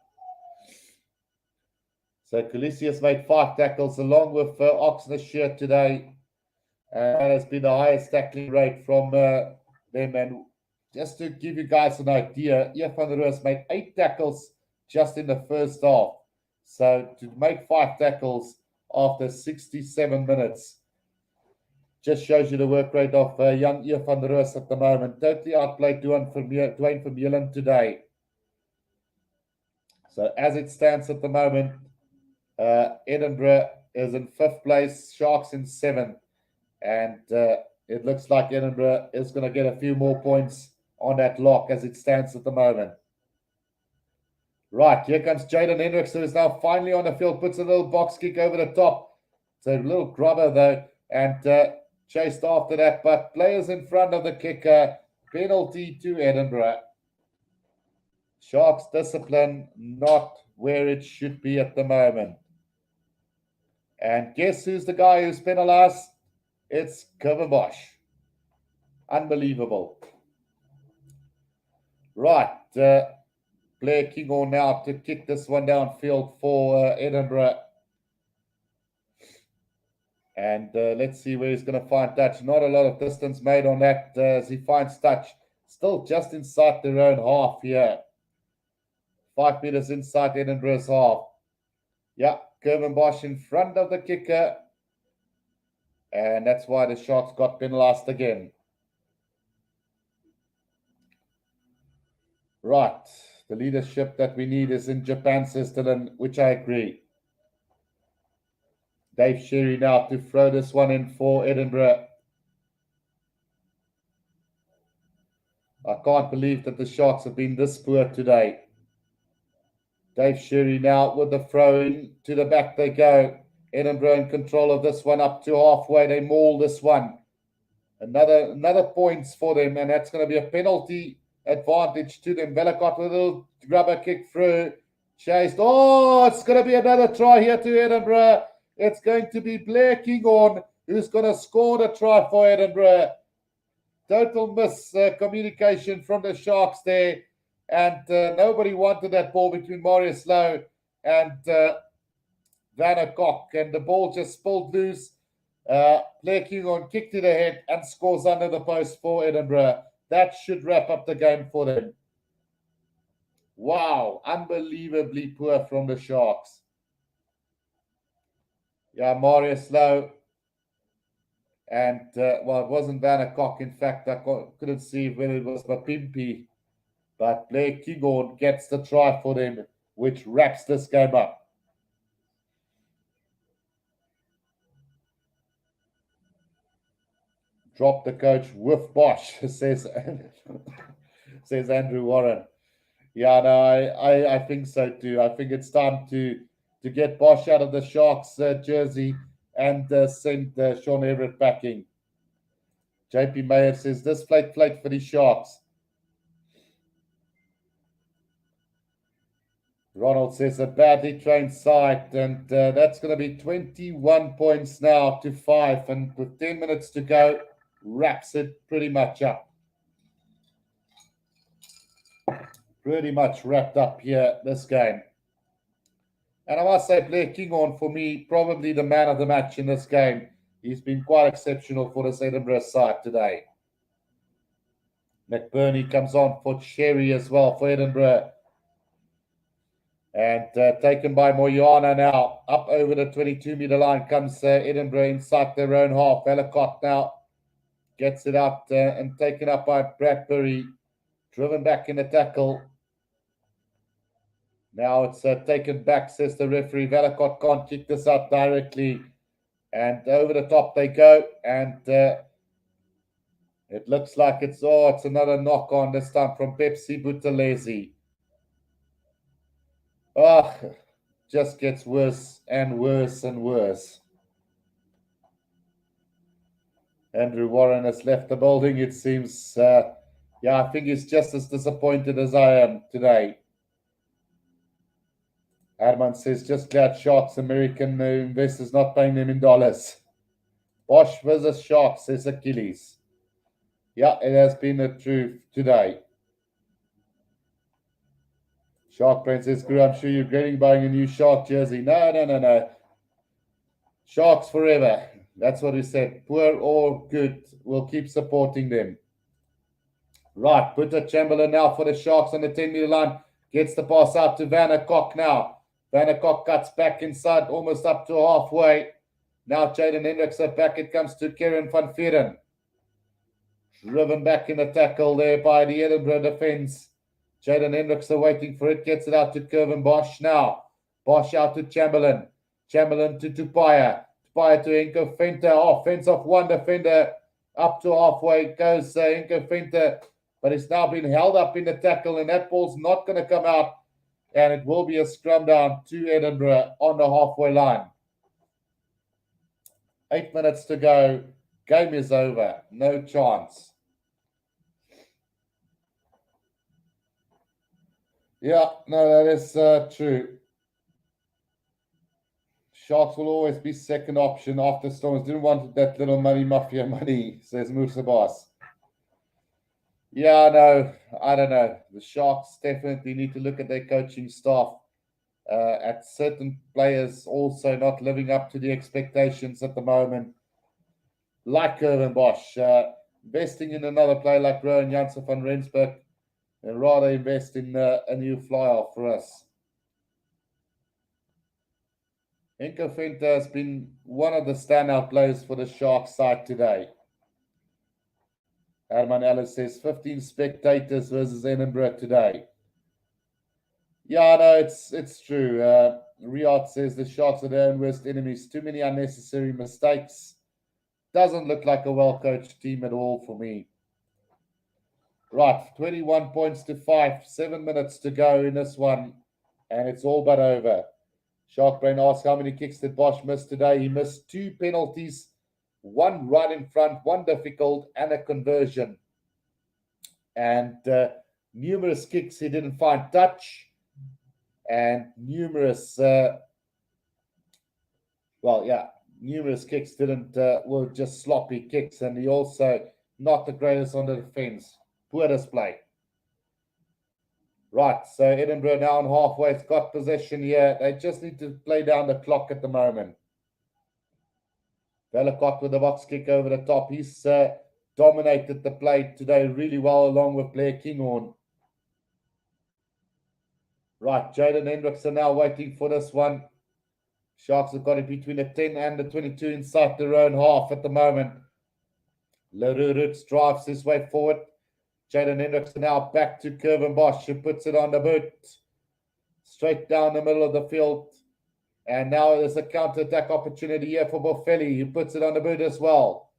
So Khaleesi has made 5 tackles along with Oxnashire today. That has been the highest tackling rate from them. And just to give you guys an idea, Ian van der Rohe has made 8 tackles just in the first half. So to make 5 tackles after 67 minutes just shows you the work rate of young Ian van der Rohe at the moment. Totally outplayed Dwayne Vermeulen today. So as it stands at the moment, Edinburgh is in 5th place, Sharks in 7th. And it looks like Edinburgh is going to get a few more points on that lock as it stands at the moment. Right, here comes Jaden Hendricks, who is now finally on the field, puts a little box kick over the top. It's a little grubber, though, and chased after that. But players in front of the kicker, penalty to Edinburgh. Sharks discipline not where it should be at the moment. And guess who's the guy who's penalized? It's Kevin Bosch. Unbelievable. Right. Blair Kinghorn now to kick this one downfield for Edinburgh. And let's see where he's going to find touch. Not a lot of distance made on that as he finds touch. Still just inside their own half here. 5 meters inside Edinburgh's half. Yeah, Kevin Bosch in front of the kicker. And that's why the Sharks got penalized again. Right. The leadership that we need is in Japan, says Dylan, which I agree. Dave Sherry now to throw this one in for Edinburgh. I can't believe that the Sharks have been this poor today. Dave Sherry now with the throw in. To the back they go. Edinburgh in control of this one up to halfway. They maul this one. Another points for them, and that's going to be a penalty advantage to them. Bellicott with a little grubber kick through. Chased. Oh, it's going to be another try here to Edinburgh. It's going to be Blair Kinghorn who's going to score the try for Edinburgh. Total miscommunication from the Sharks there. And nobody wanted that ball between Marius Lowe and Vandercock. And the ball just spilled loose. Blair Kinghorn kicked to the head and scores under the post for Edinburgh. That should wrap up the game for them. Wow, unbelievably poor from the Sharks. Yeah, Marius Lowe. And, well, it wasn't Vandercock. In fact, I couldn't see whether it was Mapimpi. But Blair Kinghorn gets the try for them, which wraps this game up. Drop the coach with Bosch, says Andrew Warren. Yeah, no, I think so too. I think it's time to get Bosch out of the Sharks jersey and send Sean Everett backing. JP Mayer says, this flake for the Sharks. Ronald says, a badly trained side, and that's going to be 21 points now to 5. And with 10 minutes to go, wraps it pretty much up. Pretty much wrapped up here, this game. And I must say, Blair Kinghorn, for me, probably the man of the match in this game. He's been quite exceptional for this Edinburgh side today. McBurney comes on for Cherry as well for Edinburgh. And taken by Moyana now. Up over the 22-meter line comes Edinburgh inside their own half. Ellicott now gets it out and taken up by Bradbury. Driven back in the tackle. Now it's taken back, says the referee. Ellicott can't kick this out directly. And over the top they go. And it looks like it's another knock on, this time from Pepsi Buthelezi. Just gets worse and worse and worse. Andrew Warren has left the building, it seems. I think he's just as disappointed as I am today. Herman says, just glad Sharks, American investors not paying them in dollars. Bosch versus Sharks, says Achilles. Yeah, it has been the truth today. Shark Brain says, Guru, I'm sure you're regretting buying a new Shark jersey. No. Sharks forever. That's what we said. Poor or good, we'll keep supporting them. Right, Butter Chamberlain now for the Sharks on the 10-meter line. Gets the pass out to Vandercock now. Vandercock cuts back inside, almost up to halfway. Now Jaden Hendricks back. It comes to Kieran van Vieren. Driven back in the tackle there by the Edinburgh defence. Jaden Hendricks waiting for it. Gets it out to Curvin Bosch now. Bosch out to Chamberlain. Chamberlain to Tupaia. Tupaia to Enko Fenter. Fence off one defender. Up to halfway goes Enko Fenter. But it's now been held up in the tackle. And that ball's not going to come out. And it will be a scrum down to Edinburgh on the halfway line. 8 minutes to go. Game is over. No chance. Yeah, no, that is true. Sharks will always be second option after Storms. Didn't want that little money, mafia money, says Musa Boss. Yeah, no, I don't know. The Sharks definitely need to look at their coaching staff. At certain players also not living up to the expectations at the moment. Like Curvin Bosch, investing in another player like Rowan Janssen van Rensburg, and rather invest in a new flyer for us. Enko Fenter has been one of the standout players for the Sharks side today. Herman Ellis says 15 spectators versus Edinburgh today. Yeah, no, it's true. Riyadh says the Sharks are their own worst enemies. Too many unnecessary mistakes. Doesn't look like a well-coached team at all for me. Right, 21 points to 5. 7 minutes to go in this one. And it's all but over. Sharkbrain asks, how many kicks did Bosch miss today? He missed 2 penalties. 1 right in front, 1 difficult, and a conversion. And numerous kicks he didn't find touch. And numerous kicks were just sloppy kicks. And he also not the greatest on the defense. Poor display. Right, so Edinburgh now on halfway. It's got possession here. They just need to play down the clock at the moment. Vellicott with the box kick over the top. He's dominated the play today really well along with Blair Kinghorn. Right, Jaden Hendricks are now waiting for this one. Sharks have got it between the 10 and the 22 inside their own half at the moment. Leroux drives his way forward. Jaden Hendricks now back to Curvin Bosch, who puts it on the boot. Straight down the middle of the field. And now there's a counter-attack opportunity here for Boffelli, who puts it on the boot as well.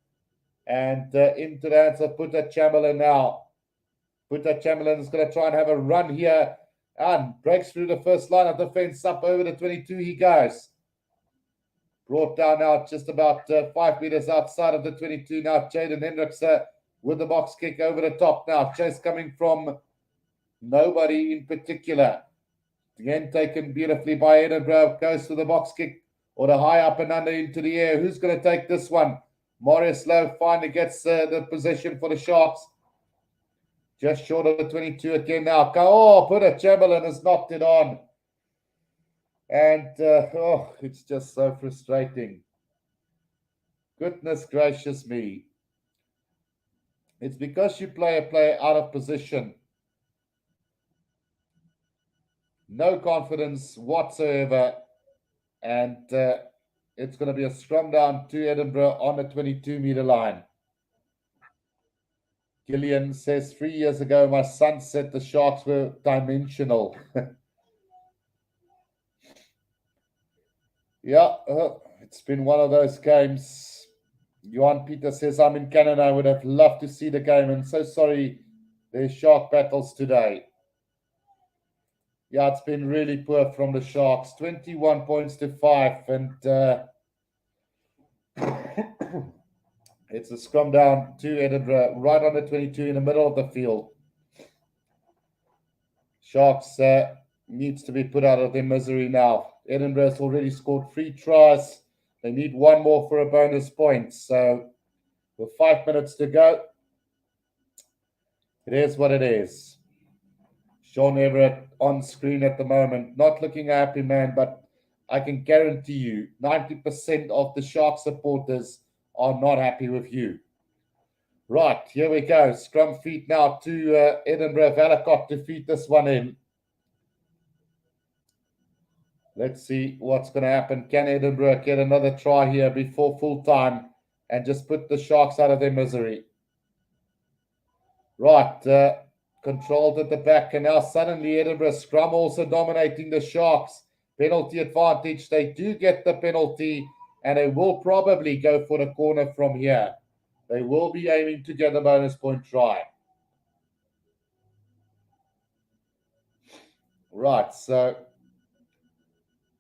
And into the hands of Butter Chamberlain now. Butter Chamberlain is going to try and have a run here. And breaks through the first line of defense. Up over the 22 he goes. Brought down now just about 5 meters outside of the 22 now. Jaden Hendricks with the box kick over the top now. Chase coming from nobody in particular. Again taken beautifully by Edinburgh. Goes to the box kick or the high up and under into the air. Who's going to take this one? Marius Lowe finally gets the position for the Sharks. Just short of the 22 again now. Oh, Peter Chamberlain has knocked it on. And, it's just so frustrating. Goodness gracious me. It's because you play a player out of position. No confidence whatsoever. And it's going to be a scrum down to Edinburgh on the 22-meter line. Gillian says, 3 years ago, my son said the Sharks were dimensional. Yeah, it's been one of those games. Johan Peter says, I'm in Canada. I would have loved to see the game. And so sorry, there's Shark battles today. Yeah, it's been really poor from the Sharks. 21 points to 5. And it's a scrum down to Edinburgh, right on the 22 in the middle of the field. Sharks needs to be put out of their misery now. Edinburgh has already scored 3 tries. They need one more for a bonus point. So with 5 minutes to go, it is what it is. Sean Everett on screen at the moment, not looking a happy man, but I can guarantee you 90% of the Shark supporters are not happy with you. Right, here we go. Scrum feet now to Edinburgh. Valacott to feed this one in. Let's see what's going to happen. Can Edinburgh get another try here before full time and just put the Sharks out of their misery? Right, controlled at the back, and now suddenly Edinburgh scrum also dominating the Sharks. Penalty advantage. They do get the penalty, and they will probably go for the corner from here. They will be aiming to get a bonus point try. Right, so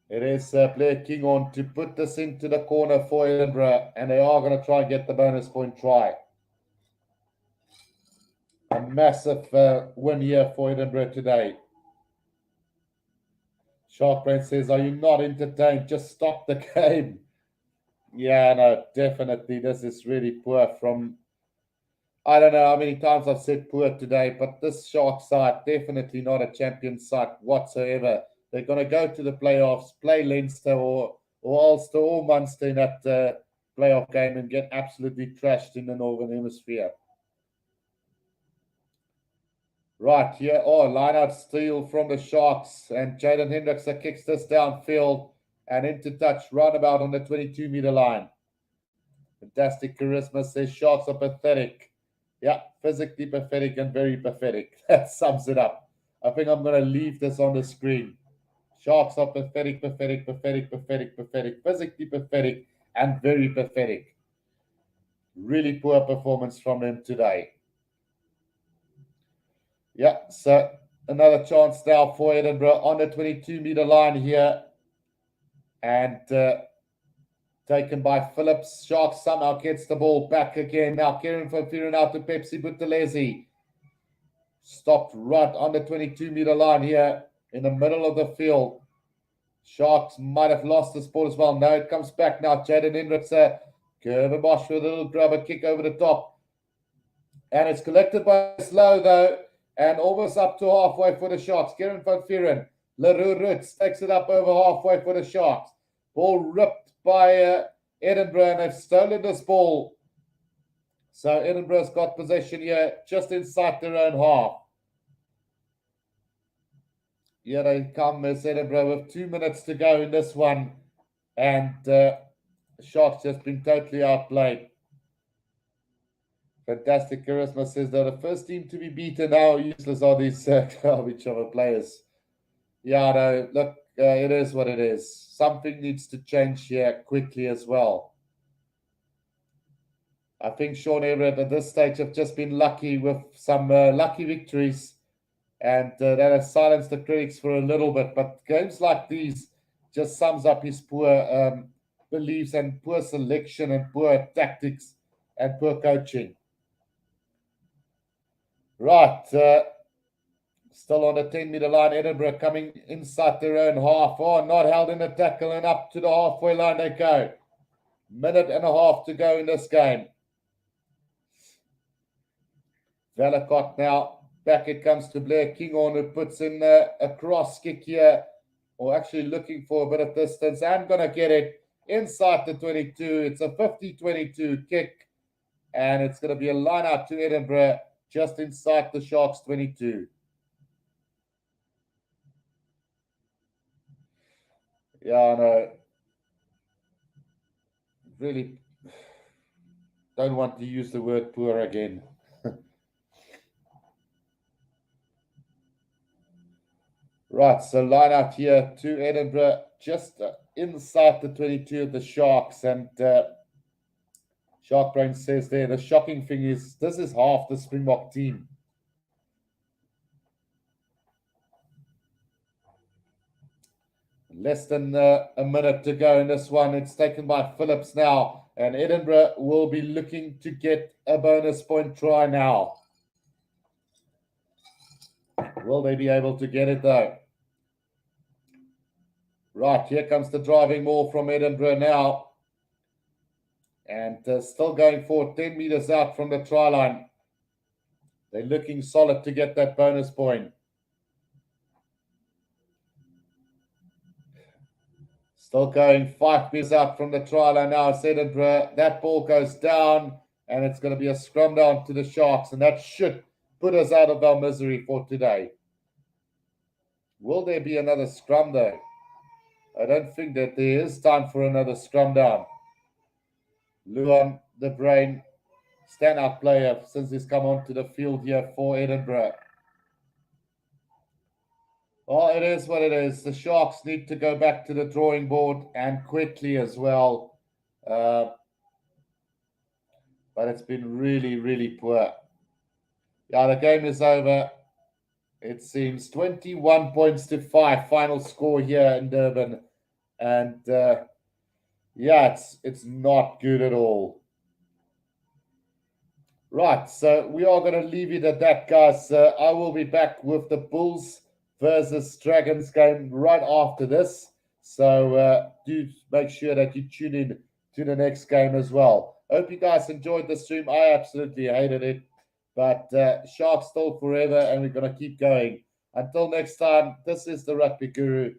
it is Blair King on to put this into the corner for Edinburgh, and they are going to try and get the bonus point try. A massive win here for Edinburgh today. Sharkbrain says, are you not entertained? Just stop the game. Yeah, no, definitely. This is really poor from, I don't know how many times I've said poor today, but this Shark side, definitely not a champion side whatsoever. They're going to go to the playoffs, play Leinster or Ulster or Munster in that playoff game and get absolutely trashed in the Northern Hemisphere. Right here, line-out steal from the Sharks, and Jaden Hendrickson kicks this downfield and into touch roundabout on the 22-meter line. Fantastic charisma says Sharks are pathetic. Yeah, physically pathetic and very pathetic. That sums it up. I think I'm going to leave this on the screen. Sharks are pathetic, pathetic, pathetic, pathetic, pathetic, physically pathetic, and very pathetic. Really poor performance from them today. Yeah, so another chance now for Edinburgh on the 22-meter line here. And taken by Phillips. Sharks somehow gets the ball back again. Now Kieran van Vuuren out to Pepsi Buthelezi. Stopped right on the 22-meter line here in the middle of the field. Sharks might have lost this ball as well. No, it comes back now. Jaden Hendrickson. Gerberbosch with a little grubber kick over the top. And it's collected by Slow, though. And almost up to halfway for the Sharks. Kieran van Vuuren. Leroux Roots takes it up over halfway for the Sharks. Ball ripped by Edinburgh, and they've stolen this ball. So Edinburgh's got possession here just inside their own half. Here they come as Edinburgh with 2 minutes to go in this one. And Sharks just been totally outplayed. Fantastic charisma says they're the first team to be beaten. How useless are these garbage of a players? Yeah, no, look, it is what it is. Something needs to change here quickly as well. I think Sean Everett at this stage have just been lucky with some lucky victories, and that has silenced the critics for a little bit. But games like these just sums up his poor beliefs and poor selection and poor tactics and poor coaching. Right, still on the 10-meter line, Edinburgh coming inside their own half. Oh, not held in a tackle, and up to the halfway line they go. Minute and a half to go in this game. Valakot now. Back it comes to Blair Kinghorn, who puts in a cross kick here, or actually looking for a bit of distance. I'm going to get it inside the 22. It's a 50-22 kick, and it's going to be a line out to Edinburgh just inside the Sharks 22. Yeah, no. Really don't want to use the word poor again. Right, so line out here to Edinburgh, just inside the 22 of the Sharks. And Shark Brain says there, the shocking thing is this is half the Springbok team. Less than a minute to go in this one. It's taken by Phillips now. And Edinburgh will be looking to get a bonus point try now. Will they be able to get it though? Right, here comes the driving maul from Edinburgh now. And still going forward, 10 meters out from the try line. They're looking solid to get that bonus point. Still going 5 meters out from the try line now. It's Edinburgh. That ball goes down, and it's going to be a scrum down to the Sharks, and that should put us out of our misery for today. Will there be another scrum though? I don't think that there is time for another scrum down. Luan, the brain, standout player since he's come onto the field here for Edinburgh. Well, it is what it is. The Sharks need to go back to the drawing board and quickly as well. But it's been really, really poor. Yeah, the game is over. It seems 21 points to 5, final score here in Durban. And yeah, it's not good at all. Right, so we are going to leave it at that, guys. I will be back with the Bulls versus Dragons game right after this. So do make sure that you tune in to the next game as well. Hope you guys enjoyed the stream. I absolutely hated it. But Sharks still forever, and we're going to keep going. Until next time, this is the Rugby Guru.